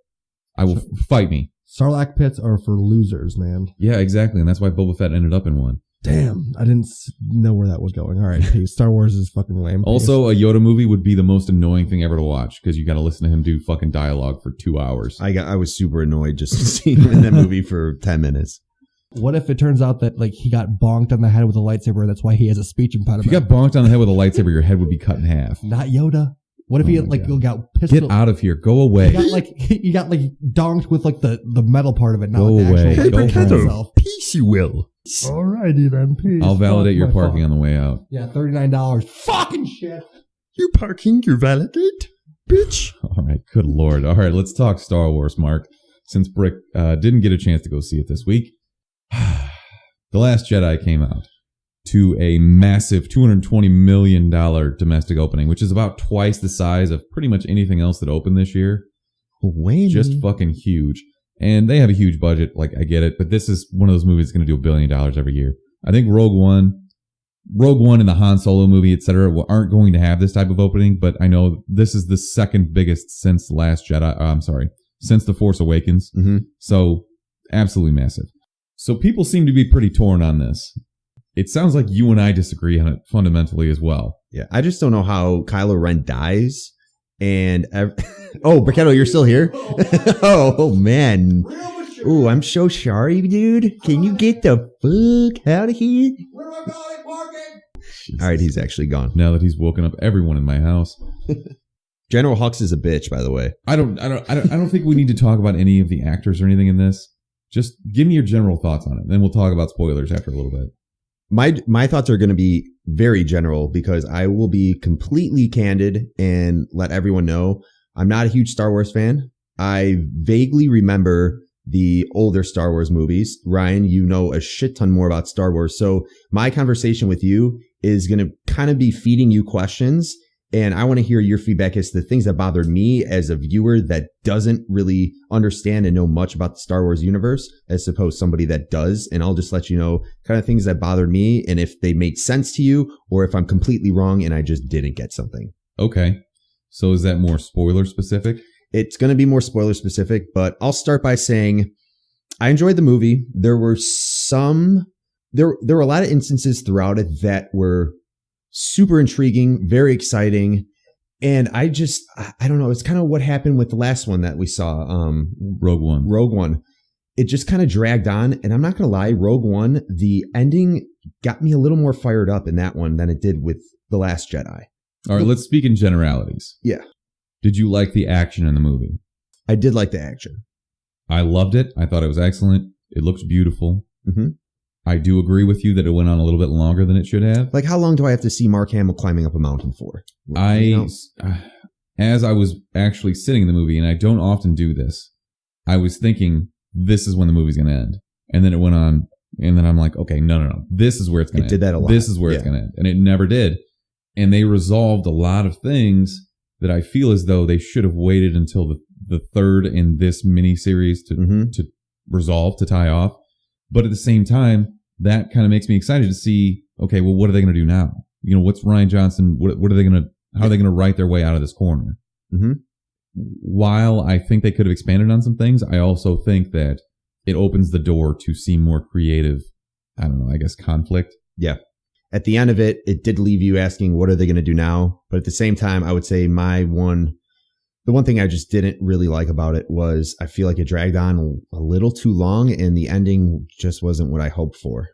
I will fight me. Sarlacc pits are for losers, man. Yeah, exactly. And that's why Boba Fett ended up in one. Damn, I didn't know where that was going. All right, peace. Star Wars is fucking lame. Also, a Yoda movie would be the most annoying thing ever to watch, because you got to listen to him do fucking dialogue for 2 hours. I was super annoyed just seeing him in that movie for 10 minutes. What if it turns out that like he got bonked on the head with a lightsaber? That's why he has a speech impediment. If you got bonked on the head with a lightsaber, your head would be cut in half. Not Yoda. What if he got pistol? Get out of here. Go away. You got donked with the metal part of it. Now Go away. Go home. Peace, you will. Alrighty then. Peace. I'll validate your parking on the way out. Yeah, $39. Fucking shit. You parking, you validate, bitch. All right. Good Lord. All right. Let's talk Star Wars, Mark. Since Brick didn't get a chance to go see it this week, The Last Jedi came out to a massive $220 million domestic opening, which is about twice the size of pretty much anything else that opened this year. Just fucking huge. And they have a huge budget. I get it. But this is one of those movies that's going to do $1 billion every year. I think Rogue One and the Han Solo movie, etc., aren't going to have this type of opening. But I know this is the second biggest since Last Jedi. Since The Force Awakens. Mm-hmm. So absolutely massive. So people seem to be pretty torn on this. It sounds like you and I disagree on it fundamentally as well. Yeah, I just don't know how Kylo Ren dies. And oh, Bricketto, you're still here? Oh man. Oh, I'm so sorry, dude. Can you get the fuck out of here? All right, he's actually gone. Now that he's woken up everyone in my house. General Hux is a bitch, by the way. I don't think we need to talk about any of the actors or anything in this. Just give me your general thoughts on it. Then we'll talk about spoilers after a little bit. My thoughts are going to be very general because I will be completely candid and let everyone know I'm not a huge Star Wars fan. I vaguely remember the older Star Wars movies. Ryan, you know a shit ton more about Star Wars. So my conversation with you is going to kind of be feeding you questions. And I want to hear your feedback as to the things that bothered me as a viewer that doesn't really understand and know much about the Star Wars universe, as opposed to somebody that does. And I'll just let you know kind of things that bothered me and if they made sense to you or if I'm completely wrong and I just didn't get something. Okay. So is that more spoiler specific? It's going to be more spoiler specific, but I'll start by saying I enjoyed the movie. There were a lot of instances throughout it that were super intriguing, very exciting. And I don't know. It's kind of what happened with the last one that we saw. Rogue One. It just kind of dragged on. And I'm not going to lie, Rogue One, the ending got me a little more fired up in that one than it did with The Last Jedi. All right, let's speak in generalities. Yeah. Did you like the action in the movie? I did like the action. I loved it. I thought it was excellent. It looked beautiful. Mm-hmm. I do agree with you that it went on a little bit longer than it should have. Like, how long do I have to see Mark Hamill climbing up a mountain for? As I was actually sitting in the movie, and I don't often do this, I was thinking, this is when the movie's going to end. And then it went on, and then I'm like, okay, no. This is where it's going to end. It did that a lot. This is where it's going to end. And it never did. And they resolved a lot of things that I feel as though they should have waited until the third in this miniseries to resolve, to tie off. But at the same time, that kind of makes me excited to see, okay, well, what are they going to do now? You know, what's Rian Johnson? What are they going to, how are they going to write their way out of this corner? Mm-hmm. While I think they could have expanded on some things, I also think that it opens the door to see more creative, I don't know, I guess conflict. Yeah. At the end of it, it did leave you asking, what are they going to do now? But at the same time, I would say the one thing I just didn't really like about it was I feel like it dragged on a little too long and the ending just wasn't what I hoped for.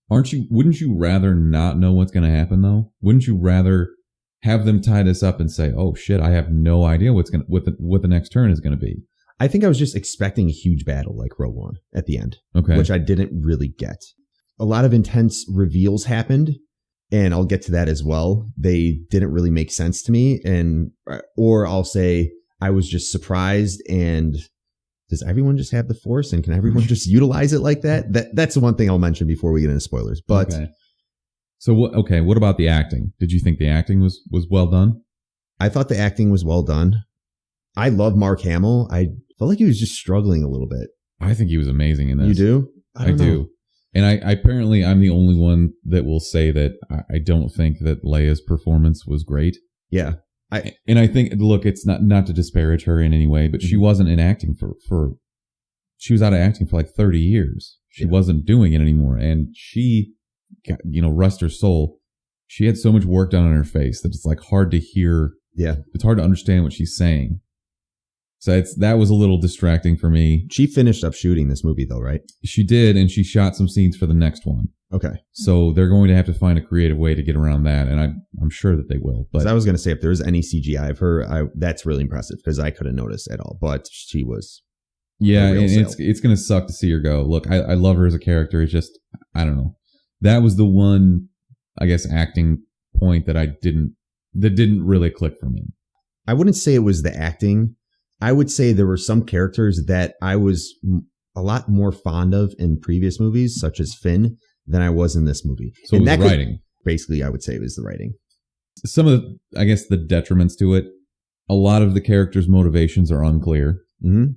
Wouldn't you rather not know what's going to happen though? Wouldn't you rather have them tie this up and say, oh shit, I have no idea what the next turn is going to be? I think I was just expecting a huge battle like Rogue One at the end, okay, which I didn't really get. A lot of intense reveals happened. And I'll get to that as well. They didn't really make sense to me. Or I'll say I was just surprised. And does everyone just have the Force? And can everyone just utilize it like that? That's the one thing I'll mention before we get into spoilers. But okay. So what about the acting? Did you think the acting was well done? I thought the acting was well done. I love Mark Hamill. I felt like he was just struggling a little bit. I think he was amazing in this. You do? I do. And apparently I'm the only one that will say that I don't think that Leia's performance was great. Yeah. I think, look, it's not to disparage her in any way, but she wasn't in acting she was out of acting for like 30 years. She wasn't doing it anymore. And she, rest her soul, she had so much work done on her face that it's like hard to hear. Yeah. It's hard to understand what she's saying. So that was a little distracting for me. She finished up shooting this movie though, right? She did, and she shot some scenes for the next one. Okay. So they're going to have to find a creative way to get around that. And I'm sure that they will. But I was going to say, if there's any CGI of her, that's really impressive because I couldn't notice at all. But she was. Yeah, and it's going to suck to see her go. Look, I love her as a character. It's just, I don't know. That was the one, I guess, acting point that didn't really click for me. I wouldn't say it was the acting. I would say there were some characters that I was a lot more fond of in previous movies, such as Finn, than I was in this movie. So it was the writing. Basically, I would say it was the writing. Some of the, I guess, the detriments to it, a lot of the characters' motivations are unclear. Mm-hmm.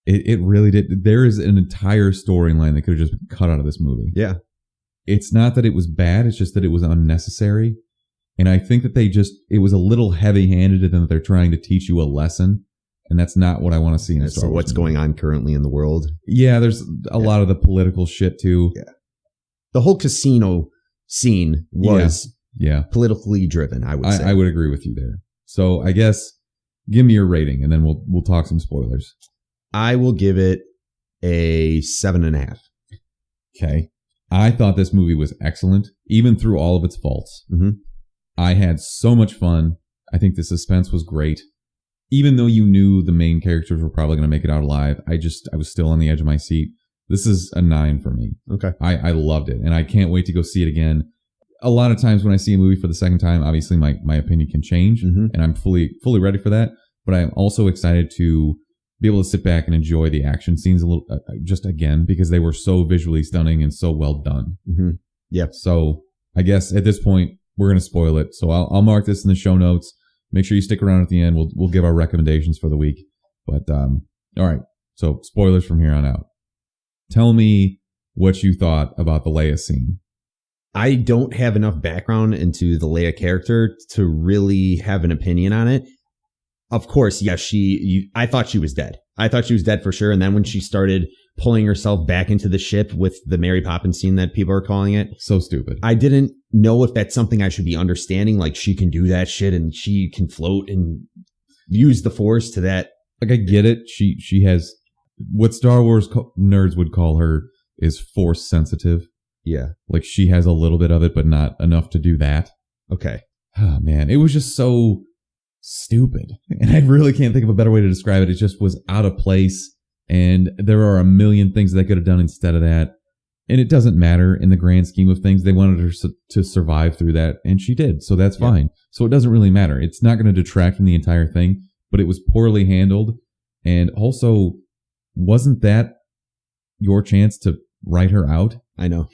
It really did. There is an entire storyline that could have just been cut out of this movie. Yeah. It's not that it was bad. It's just that it was unnecessary. And I think that it was a little heavy-handed in that they're trying to teach you a lesson. And that's not what I want to see in a Star Wars what's going on currently in the world. Yeah, there's a lot of the political shit too. Yeah. The whole casino scene was politically driven, I would say. I would agree with you there. So I guess give me your rating and then we'll talk some spoilers. I will give it a 7.5. Okay. I thought this movie was excellent, even through all of its faults. Mm-hmm. I had so much fun. I think the suspense was great. Even though you knew the main characters were probably going to make it out alive, I was still on the edge of my seat. This is a 9 for me. Okay. I loved it, and I can't wait to go see it again. A lot of times when I see a movie for the second time, obviously my opinion can change, and I'm fully ready for that. But I'm also excited to be able to sit back and enjoy the action scenes a little, just again, because they were so visually stunning and so well done. Mm-hmm. Yep. So I guess at this point, we're going to spoil it. So I'll mark this in the show notes. Make sure you stick around at the end. We'll give our recommendations for the week. But, all right. So spoilers from here on out. Tell me what you thought about the Leia scene. I don't have enough background into the Leia character to really have an opinion on it. Of course, yes, I thought she was dead. I thought she was dead for sure. And then when she started pulling herself back into the ship with the Mary Poppins scene that people are calling it. So stupid. I didn't know if that's something I should be understanding. Like she can do that shit and she can float and use the Force to that. Like I get it. She has what Star Wars nerds would call her is Force sensitive. Yeah. Like she has a little bit of it, but not enough to do that. Okay. Oh man. It was just so stupid. And I really can't think of a better way to describe it. It just was out of place. And there are a million things they could have done instead of that. And it doesn't matter in the grand scheme of things. They wanted her to survive through that. And she did. So that's fine. So it doesn't really matter. It's not going to detract from the entire thing. But it was poorly handled. And also, wasn't that your chance to write her out? I know.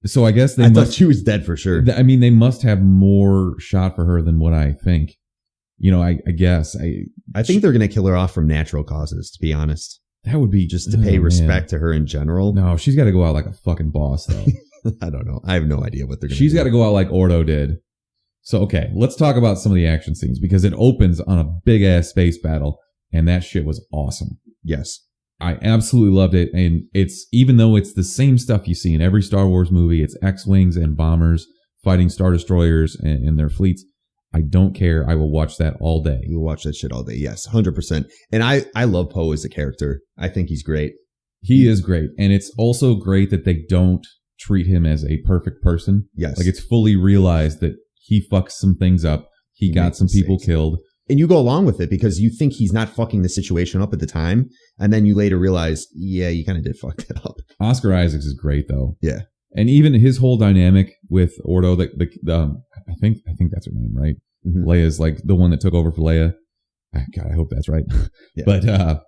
So I guess I thought she was dead for sure. I mean, they must have more shot for her than what I think. You know, I guess. I think they're going to kill her off from natural causes, to be honest. That would be just to pay respect to her in general. No, she's got to go out like a fucking boss, though. I don't know. I have no idea what they're going to do. She's got to go out like Ordo did. So, okay, let's talk about some of the action scenes because it opens on a big ass space battle and that shit was awesome. Yes. I absolutely loved it. And it's, even though it's the same stuff you see in every Star Wars movie, it's X-Wings and bombers fighting Star Destroyers and their fleets. I don't care. I will watch that all day. You will watch that shit all day. Yes, 100%. And I love Poe as a character. I think he's great. He is great. And it's also great that they don't treat him as a perfect person. Yes. Like it's fully realized that he fucks some things up. He got some people killed. And you go along with it because you think he's not fucking the situation up at the time. And then you later realize, yeah, you kind of did fuck that up. Oscar Isaacs is great though. Yeah. And even his whole dynamic with Ordo, I think that's her name, right? Mm-hmm. Leia's like the one that took over for Leia. God, I hope that's right. Yeah. But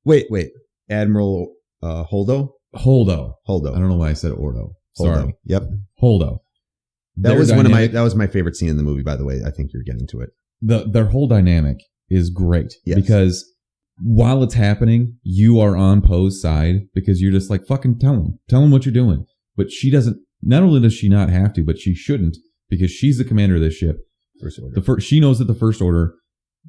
wait, Admiral Holdo. I don't know why I said Ordo. Sorry. Holdo. Yep. Holdo. That was my favorite scene in the movie, by the way. I think you're getting to it. Their whole dynamic is great because while it's happening, you are on Poe's side because you're just like, fucking tell him what you're doing. But she doesn't, not only does she not have to, but she shouldn't because she's the commander of this ship. First Order. She knows that the First Order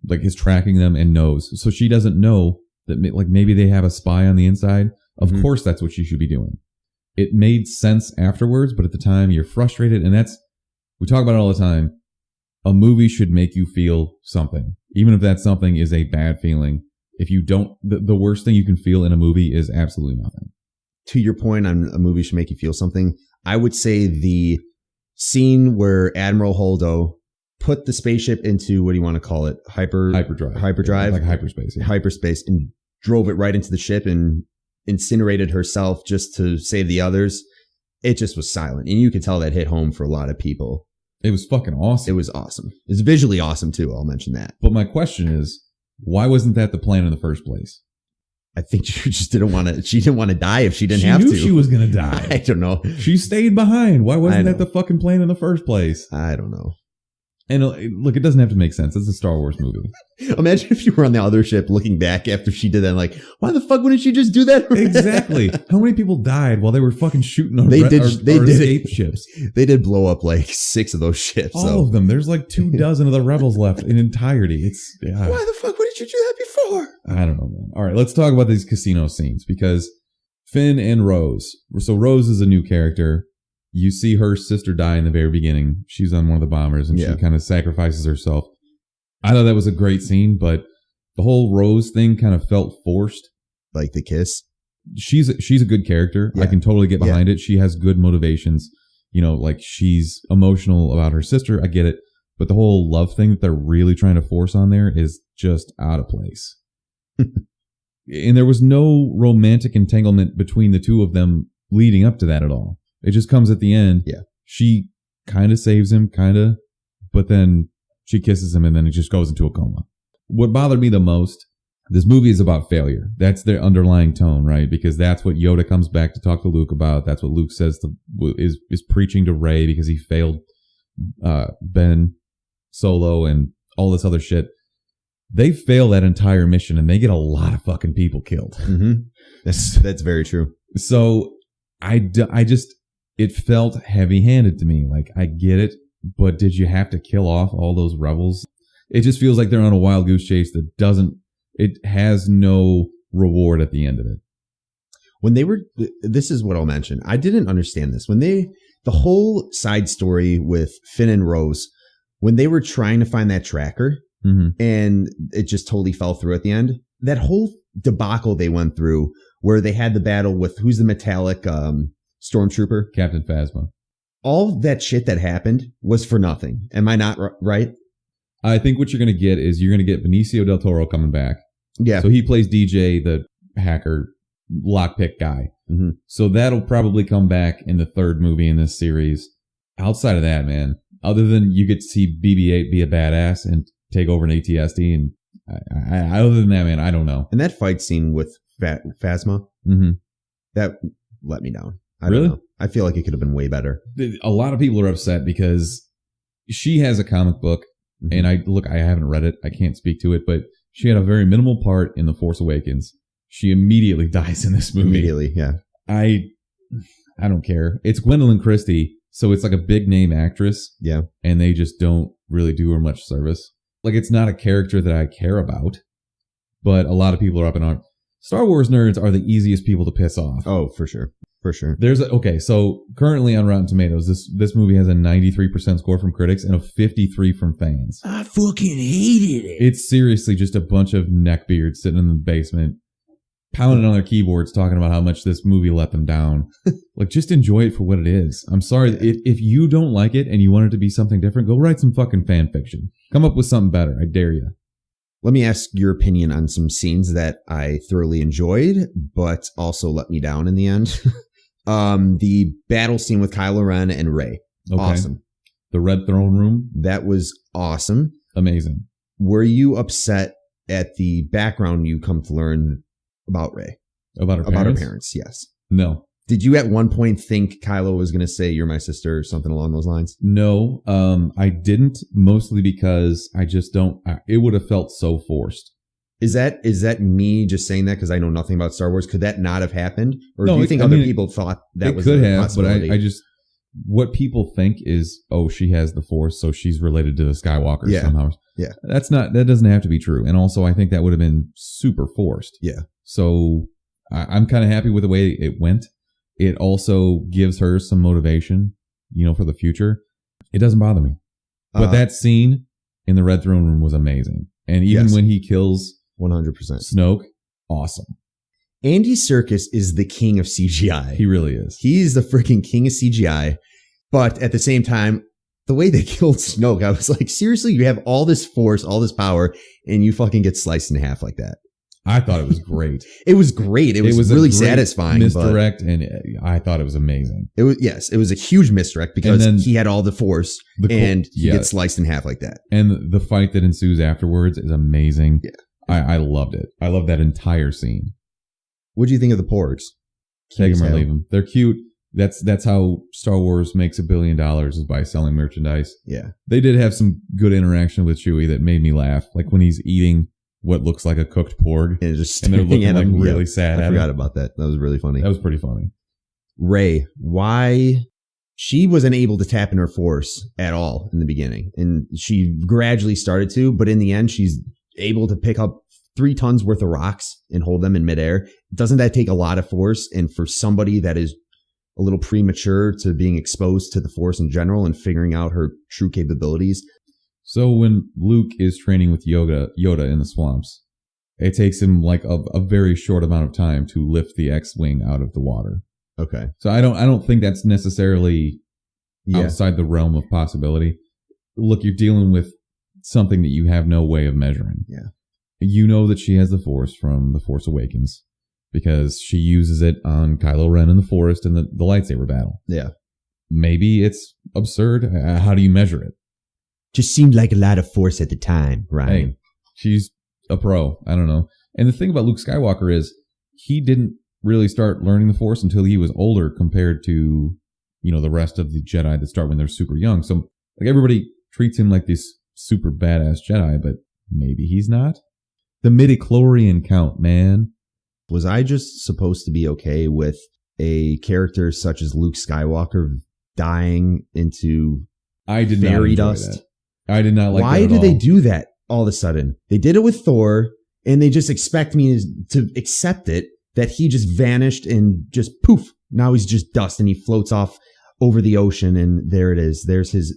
like is tracking them and knows. So she doesn't know that like maybe they have a spy on the inside. Of course, that's what she should be doing. It made sense afterwards, but at the time you're frustrated. And we talk about it all the time. A movie should make you feel something, even if that something is a bad feeling. If you don't, the worst thing you can feel in a movie is absolutely nothing. To your point on a movie should make you feel something, I would say the scene where Admiral Holdo put the spaceship into, what do you want to call it? Hyperdrive. Hyperdrive. Like hyperspace. Yeah. Hyperspace, and drove it right into the ship and incinerated herself just to save the others. It just was silent. And you could tell that hit home for a lot of people. It was fucking awesome. It was awesome. It's visually awesome too. I'll mention that. But my question is, why wasn't that the plan in the first place? I think she just didn't want to. She didn't want to die if she didn't have to. She knew she was going to die. I don't know. She stayed behind. Why wasn't that the fucking plan in the first place? I don't know. And look, it doesn't have to make sense. It's a Star Wars movie. Imagine if you were on the other ship looking back after she did that, like, why the fuck wouldn't she just do that? Exactly. How many people died while they were fucking shooting on escape ships? They did blow up like 6 of those ships. All of them. There's like 24 of the rebels left in entirety. Why the fuck wouldn't you do that before? I don't know, man. All right, let's talk about these casino scenes because Finn and Rose. So Rose is a new character. You see her sister die in the very beginning. She's on one of the bombers and she kind of sacrifices herself. I thought that was a great scene, but the whole Rose thing kind of felt forced. Like the kiss? She's a good character. Yeah. I can totally get behind it. She has good motivations. You know, like she's emotional about her sister. I get it. But the whole love thing that they're really trying to force on there is just out of place. And there was no romantic entanglement between the two of them leading up to that at all. It just comes at the end. Yeah. She kind of saves him, but then she kisses him and then it just goes into a coma. What bothered me the most, this movie is about failure. That's their underlying tone, right? Because that's what Yoda comes back to talk to Luke about. That's what Luke says is preaching to Rey because he failed Ben Solo and all this other shit. They fail that entire mission and they get a lot of fucking people killed. Mm-hmm. That's very true. So it felt heavy-handed to me. Like, I get it, but did you have to kill off all those rebels? It just feels like they're on a wild goose chase it has no reward at the end of it. This is what I'll mention. I didn't understand this. The whole side story with Finn and Rose, when they were trying to find that tracker, and it just totally fell through at the end, that whole debacle they went through where they had the battle with, who's the metallic stormtrooper? Captain Phasma. All that shit that happened was for nothing. Am I not right? I think what you're going to get is you're going to get Benicio del Toro coming back. Yeah. So he plays DJ, the hacker lockpick guy. Mm-hmm. So that'll probably come back in the third movie in this series. Outside of that, man, other than you get to see BB-8 be a badass and take over an AT-ST, and other than that, man, I don't know. And that fight scene with Phasma, that let me down. I don't know. I feel like it could have been way better. A lot of people are upset because she has a comic book, and I haven't read it. I can't speak to it, but she had a very minimal part in The Force Awakens. She immediately dies in this movie. Immediately, yeah. I don't care. It's Gwendolyn Christie, so it's like a big name actress. Yeah. And they just don't really do her much service. Like, it's not a character that I care about, but a lot of people are up in arms. Star Wars nerds are the easiest people to piss off. Oh, for sure. For sure. So currently on Rotten Tomatoes, this movie has a 93% score from critics and a 53% from fans. I fucking hated it. It's seriously just a bunch of neckbeards sitting in the basement, pounding on their keyboards, talking about how much this movie let them down. Like, just enjoy it for what it is. I'm sorry. If you don't like it and you want it to be something different, go write some fucking fan fiction. Come up with something better. I dare you. Let me ask your opinion on some scenes that I thoroughly enjoyed, but also let me down in the end. The battle scene with Kylo Ren and Rey. Okay. Awesome. The Red Throne Room. That was awesome. Amazing. Were you upset at the background you come to learn about Rey? About her parents? Yes. No. Did you at one point think Kylo was going to say, "You're my sister," or something along those lines? No, I didn't, mostly because I just don't, it would have felt so forced. Is that me just saying that because I know nothing about Star Wars? Could that not have happened? Or do you think other people thought that was a possibility? But I just, what people think is, oh, she has the Force, so she's related to the Skywalkers somehow. Yeah. That doesn't have to be true. And also, I think that would have been super forced. Yeah. So I'm kind of happy with the way it went. It also gives her some motivation, for the future. It doesn't bother me. But that scene in the Red Throne Room was amazing. And even when he kills 100% Snoke, awesome. Andy Serkis is the king of CGI. He really is. He's the freaking king of CGI. But at the same time, the way they killed Snoke, I was like, seriously, you have all this force, all this power, and you fucking get sliced in half like that. I thought it was great. It was great. It was really satisfying. Misdirect, and I thought it was amazing. It was a huge misdirect because he had all the force and he gets sliced in half like that. And the fight that ensues afterwards is amazing. Yeah. I loved it. I love that entire scene. What do you think of the porgs? Take them or leave them. They're cute. That's how Star Wars makes $1 billion, is by selling merchandise. Yeah. They did have some good interaction with Chewie that made me laugh. Like when he's eating what looks like a cooked porg. And just and they're looking like really sad at him. I forgot about that. That was really funny. That was pretty funny. Rey, why she wasn't able to tap in her force at all in the beginning. And she gradually started to, but in the end, she's able to pick up 3 tons worth of rocks and hold them in midair. Doesn't that take a lot of force? And for somebody that is a little premature to being exposed to the force in general and figuring out her true capabilities. So when Luke is training with Yoda in the swamps, it takes him like a very short amount of time to lift the X-Wing out of the water. Okay. So I don't think that's necessarily outside the realm of possibility. Look, you're dealing with something that you have no way of measuring. Yeah. You know that she has the Force from The Force Awakens because she uses it on Kylo Ren in the forest in the lightsaber battle. Yeah. Maybe it's absurd. How do you measure it? Just seemed like a lot of force at the time, Ryan. Hey, she's a pro. I don't know. And the thing about Luke Skywalker is he didn't really start learning the Force until he was older compared to, the rest of the Jedi that start when they're super young. So like everybody treats him like this super badass Jedi, but maybe he's not. The midichlorian count, man. Was I just supposed to be okay with a character such as Luke Skywalker dying into fairy dust? That. I did not like that. Why do they do that all of a sudden? They did it with Thor, and they just expect me to accept it, that he just vanished and just poof. Now he's just dust and he floats off over the ocean, and there it is. There's his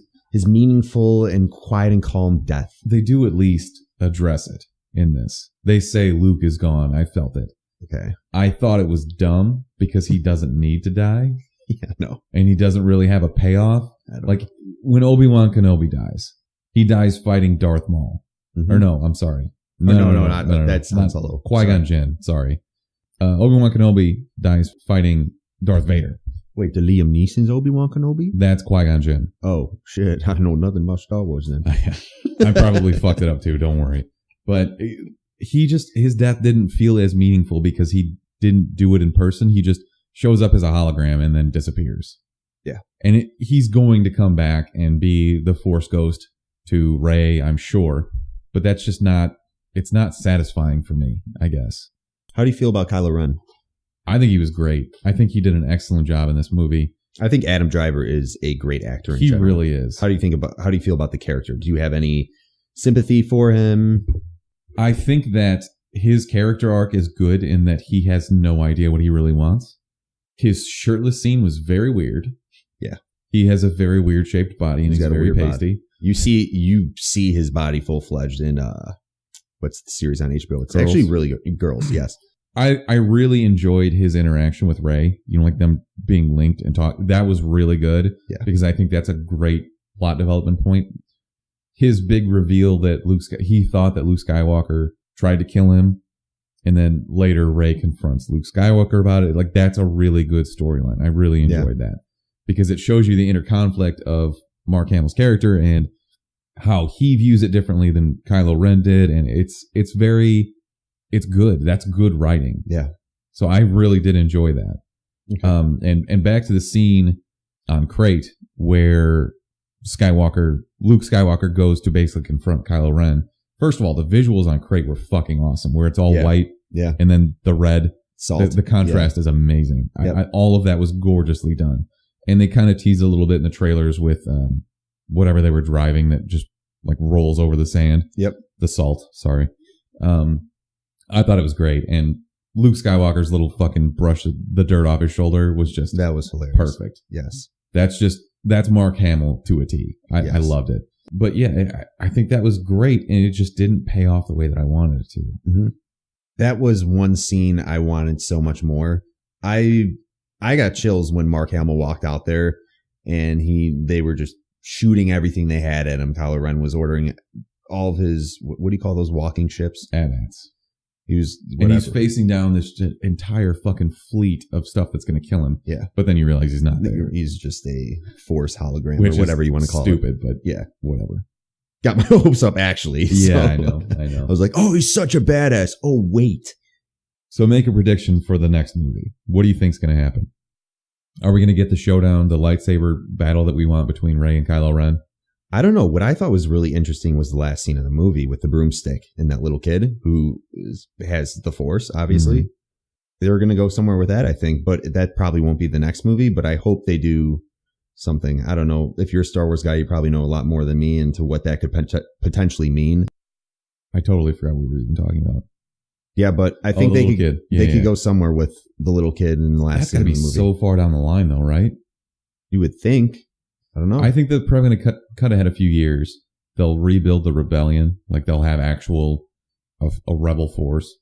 meaningful and quiet and calm death. They do at least address it in this. They say Luke is gone. I felt it. Okay. I thought it was dumb because he doesn't need to die. Yeah, no. And he doesn't really have a payoff. Like when Obi-Wan Kenobi dies, he dies fighting Darth Maul. Mm-hmm. Or no, I'm sorry. No, that's not Solo. Qui-Gon Jinn, sorry. Obi-Wan Kenobi dies fighting Darth Vader. Wait, the Liam Neeson's Obi-Wan Kenobi? That's Qui-Gon Jinn. Oh, shit. I don't know nothing about Star Wars then. I probably fucked it up too, don't worry. But his death didn't feel as meaningful because he didn't do it in person. He just shows up as a hologram and then disappears. Yeah. And he's going to come back and be the Force ghost to Rey, I'm sure. But that's just it's not satisfying for me, I guess. How do you feel about Kylo Ren? I think he was great. I think he did an excellent job in this movie. I think Adam Driver is a great actor. He really is. How do you feel about the character? Do you have any sympathy for him? I think that his character arc is good in that he has no idea what he really wants. His shirtless scene was very weird. Yeah. He has a very weird shaped body and he's got very pasty. You see his body full fledged in what's the series on HBO? It's Girls. Actually really good. Girls, yes. I really enjoyed his interaction with Rey. Like them being linked and talk. That was really good. Yeah. Because I think that's a great plot development point. His big reveal that he thought that Luke Skywalker tried to kill him, and then later Rey confronts Luke Skywalker about it. Like that's a really good storyline. I really enjoyed that because it shows you the inner conflict of Mark Hamill's character and how he views it differently than Kylo Ren did, and it's good. That's good writing. Yeah. So I really did enjoy that. Okay. And back to the scene on Crate where Luke Skywalker goes to basically confront Kylo Ren. First of all, the visuals on Crate were fucking awesome, where it's all white. Yeah. And then the red. Salt. The contrast is amazing. Yep. All of that was gorgeously done. And they kind of tease a little bit in the trailers with whatever they were driving that just like rolls over the sand. Yep. The salt, sorry. I thought it was great. And Luke Skywalker's little fucking brush the dirt off his shoulder was just... That was hilarious. Perfect. Yes. That's Mark Hamill to a T. I loved it. But yeah, I think that was great. And it just didn't pay off the way that I wanted it to. Mm-hmm. That was one scene I wanted so much more. I got chills when Mark Hamill walked out there and they were just shooting everything they had at him. Kylo Ren was ordering all of his, what do you call those walking ships? AT-ATs. He was, and he's facing down this entire fucking fleet of stuff that's going to kill him. Yeah. But then you realize he's not there. He's just a Force hologram, which or whatever you want to call stupid, it. But yeah, whatever. Got my hopes up, actually. Yeah, So, I know. I was like, oh, he's such a badass. Oh, wait. So make a prediction for the next movie. What do you think's going to happen? Are we going to get the showdown, the lightsaber battle that we want between Rey and Kylo Ren? I don't know. What I thought was really interesting was the last scene of the movie with the broomstick and that little kid who has the Force, obviously. Mm-hmm. They're going to go somewhere with that, I think, but that probably won't be the next movie, but I hope they do something. I don't know. If you're a Star Wars guy, you probably know a lot more than me into what that could potentially mean. I totally forgot what we were even talking about. Yeah, but I think they could go somewhere with the little kid in the last scene of the movie. That's got to be so far down the line, though, right? You would think. I don't know. I think they're probably going to cut ahead a few years. They'll rebuild the rebellion. Like, they'll have a rebel force.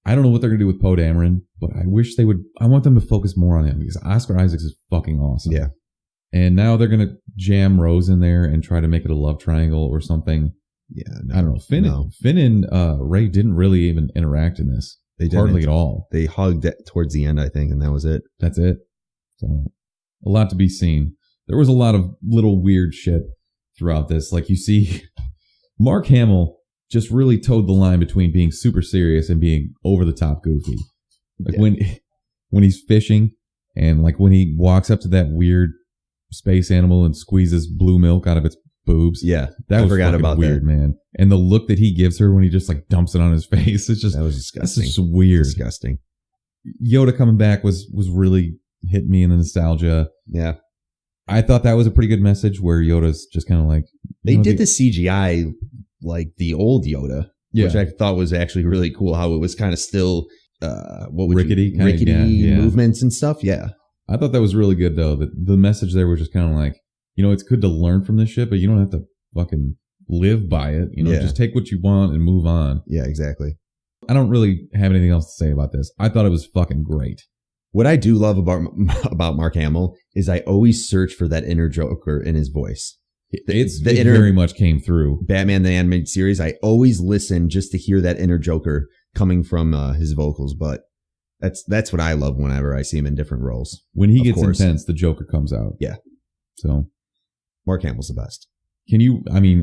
I don't know what they're going to do with Poe Dameron, but I wish they would. I want them to focus more on him because Oscar Isaacs is fucking awesome. Yeah. And now they're going to jam Rose in there and try to make it a love triangle or something. Yeah. No, I don't know. Finn and Rey didn't really even interact in this. They didn't. Hardly at all. They hugged towards the end, I think, and that was it. That's it. So, a lot to be seen. There was a lot of little weird shit throughout this. Like, you see, Mark Hamill just really towed the line between being super serious and being over the top goofy. Like, when he's fishing and like when he walks up to that weird space animal and squeezes blue milk out of its boobs. Yeah. That was forgot about weird, that. Man. And the look that he gives her when he just like dumps it on his face. It's just, that was disgusting. It's just weird. Disgusting. Yoda coming back was really hit me in the nostalgia. Yeah. I thought that was a pretty good message where Yoda's just kind of like... They did the CGI like the old Yoda, which I thought was actually really cool, how it was kind of still rickety movements and stuff. Yeah. I thought that was really good, though. The message there was just kind of like, it's good to learn from this shit, but you don't have to fucking live by it. Just take what you want and move on. Yeah, exactly. I don't really have anything else to say about this. I thought it was fucking great. What I do love about Mark Hamill is I always search for that inner Joker in his voice. It very much came through. Batman the Animated Series, I always listen just to hear that inner Joker coming from his vocals, but that's what I love whenever I see him in different roles. When he gets intense, the Joker comes out. Yeah. So Mark Hamill's the best.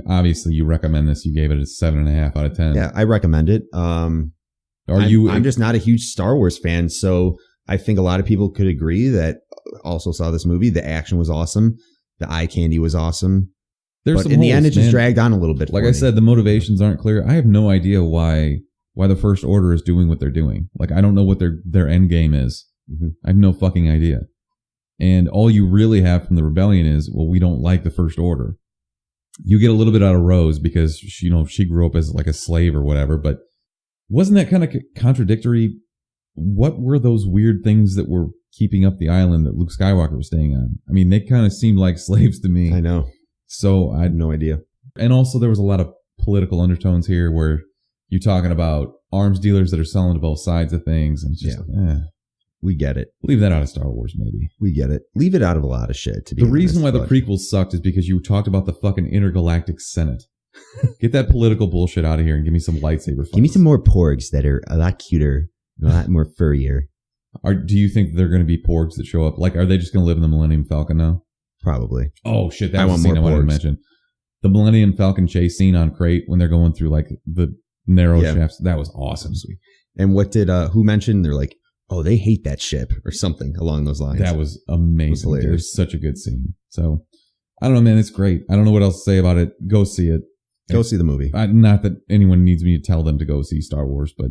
Obviously you recommend this. You gave it a 7.5 out of 10. Yeah, I recommend it. I'm just not a huge Star Wars fan, so I think a lot of people could agree that also saw this movie. The action was awesome. The eye candy was awesome. But in the end, it just dragged on a little bit. Like I said, the motivations aren't clear. I have no idea why the First Order is doing what they're doing. Like, I don't know what their end game is. Mm-hmm. I have no fucking idea. And all you really have from the rebellion is, well, we don't like the First Order. You get a little bit out of Rose because she grew up as like a slave or whatever. But wasn't that kind of contradictory? What were those weird things that were keeping up the island that Luke Skywalker was staying on? I mean, they kind of seemed like slaves to me. I know. So I had no idea. And also there was a lot of political undertones here where you're talking about arms dealers that are selling to both sides of things. And it's just, we get it. Leave that out of Star Wars, maybe. We get it. Leave it out of a lot of shit, to be honest. The reason why the prequels sucked is because you talked about the fucking intergalactic Senate. Get that political bullshit out of here and give me some lightsaber fights. Give me some more porgs that are a lot cuter. A lot more furrier. Do you think they're going to be porgs that show up? Like, are they just going to live in the Millennium Falcon now? Probably. Oh, shit. That was the scene I wanted to mention. The Millennium Falcon chase scene on Crate when they're going through, like, the narrow shafts. That was awesome. Sweet. And what did, who mentioned? They're like, oh, they hate that ship or something along those lines. That was amazing. It was such a good scene. So, I don't know, man. It's great. I don't know what else to say about it. Go see it. Go see the movie. Not that anyone needs me to tell them to go see Star Wars, but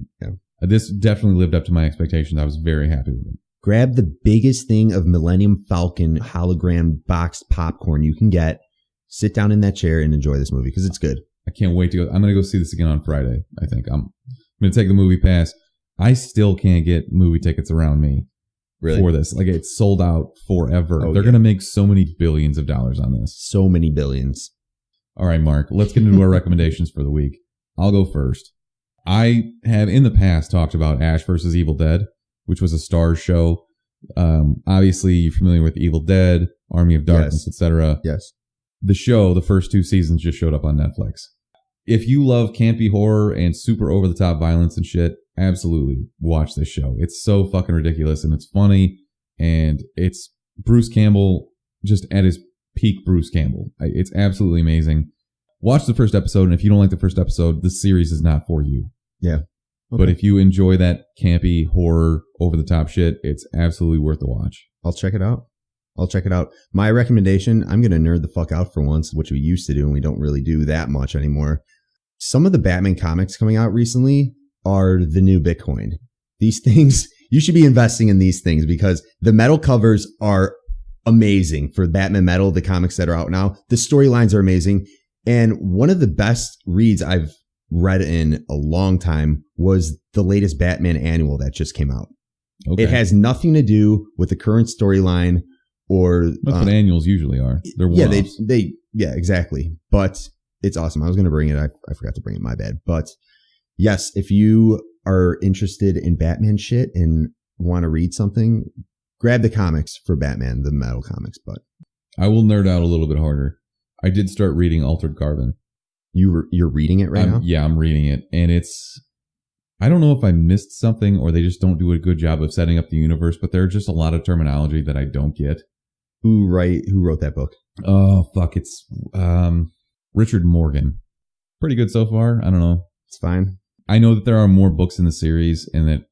this definitely lived up to my expectations. I was very happy with it. Grab the biggest thing of Millennium Falcon hologram boxed popcorn you can get. Sit down in that chair and enjoy this movie because it's good. I can't wait to go. I'm going to go see this again on Friday, I think. I'm going to take the movie pass. I still can't get movie tickets around me for this. Like, it's sold out forever. They're going to make so many billions of dollars on this. So many billions. All right, Mark, let's get into our recommendations for the week. I'll go first. I have in the past talked about Ash vs. Evil Dead, which was a Starz show. Obviously, you're familiar with Evil Dead, Army of Darkness, etc. Yes. the show, the first 2 seasons just showed up on Netflix. If you love campy horror and super over-the-top violence and shit, absolutely watch this show. It's so fucking ridiculous, and it's funny, and it's Bruce Campbell just at his peak Bruce Campbell. It's absolutely amazing. Watch the first episode, and if you don't like the first episode, the series is not for you. Yeah. Okay. But if you enjoy that campy horror, over-the-top shit, it's absolutely worth the watch. I'll check it out. My recommendation, I'm going to nerd the fuck out for once, which we used to do, and we don't really do that much anymore. Some of the Batman comics coming out recently are the new Bitcoin. These things, you should be investing in these things because the metal covers are amazing for Batman Metal, the comics that are out now. The storylines are amazing. And one of the best reads I've read in a long time was the latest Batman annual that just came out. Okay. It has nothing to do with the current storyline or... That's what annuals usually are. They're one-offs. Yeah, exactly. But it's awesome. I was going to bring it. I forgot to bring it. My bad. But yes, if you are interested in Batman shit and want to read something, grab the comics for Batman, the metal comics. But I will nerd out a little bit harder. I did start reading Altered Carbon. You're reading it right now? Yeah, I'm reading it. And I don't know if I missed something or they just don't do a good job of setting up the universe, but there's just a lot of terminology that I don't get. Who wrote that book? Oh, fuck. It's Richard Morgan. Pretty good so far. I don't know. It's fine. I know that there are more books in the series and that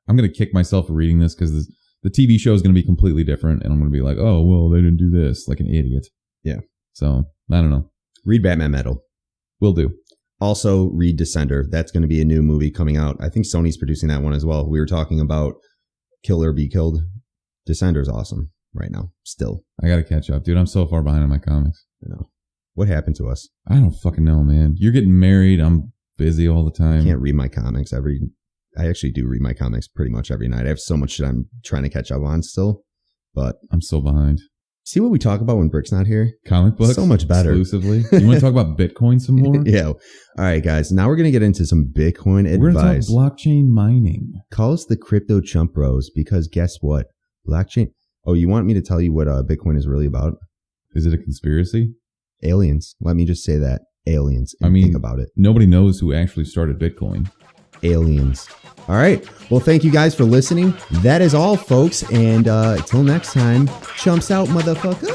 I'm going to kick myself for reading this because the TV show is going to be completely different. And I'm going to be like, oh, well, they didn't do this like an idiot. Yeah. So, I don't know. Read Batman Metal. Will do. Also, read Descender. That's going to be a new movie coming out. I think Sony's producing that one as well. We were talking about Kill or Be Killed. Descender's awesome right now. Still. I got to catch up, dude. I'm so far behind on my comics. I know. What happened to us? I don't fucking know, man. You're getting married. I'm busy all the time. I can't read my comics I actually do read my comics pretty much every night. I have so much shit I'm trying to catch up on still, but I'm so behind. See what we talk about when Brick's not here? Comic books? So much better. Exclusively. You want to talk about Bitcoin some more? Yeah. All right, guys. Now we're going to get into some Bitcoin advice. We're going to talk blockchain mining. Call us the Crypto Chump Bros because guess what? Blockchain. Oh, you want me to tell you what Bitcoin is really about? Is it a conspiracy? Aliens. Let me just say that. Aliens. Think about it. Nobody knows who actually started Bitcoin. Aliens. All right. Well, thank you guys for listening. That is all, folks. And until next time, chumps out, motherfucker.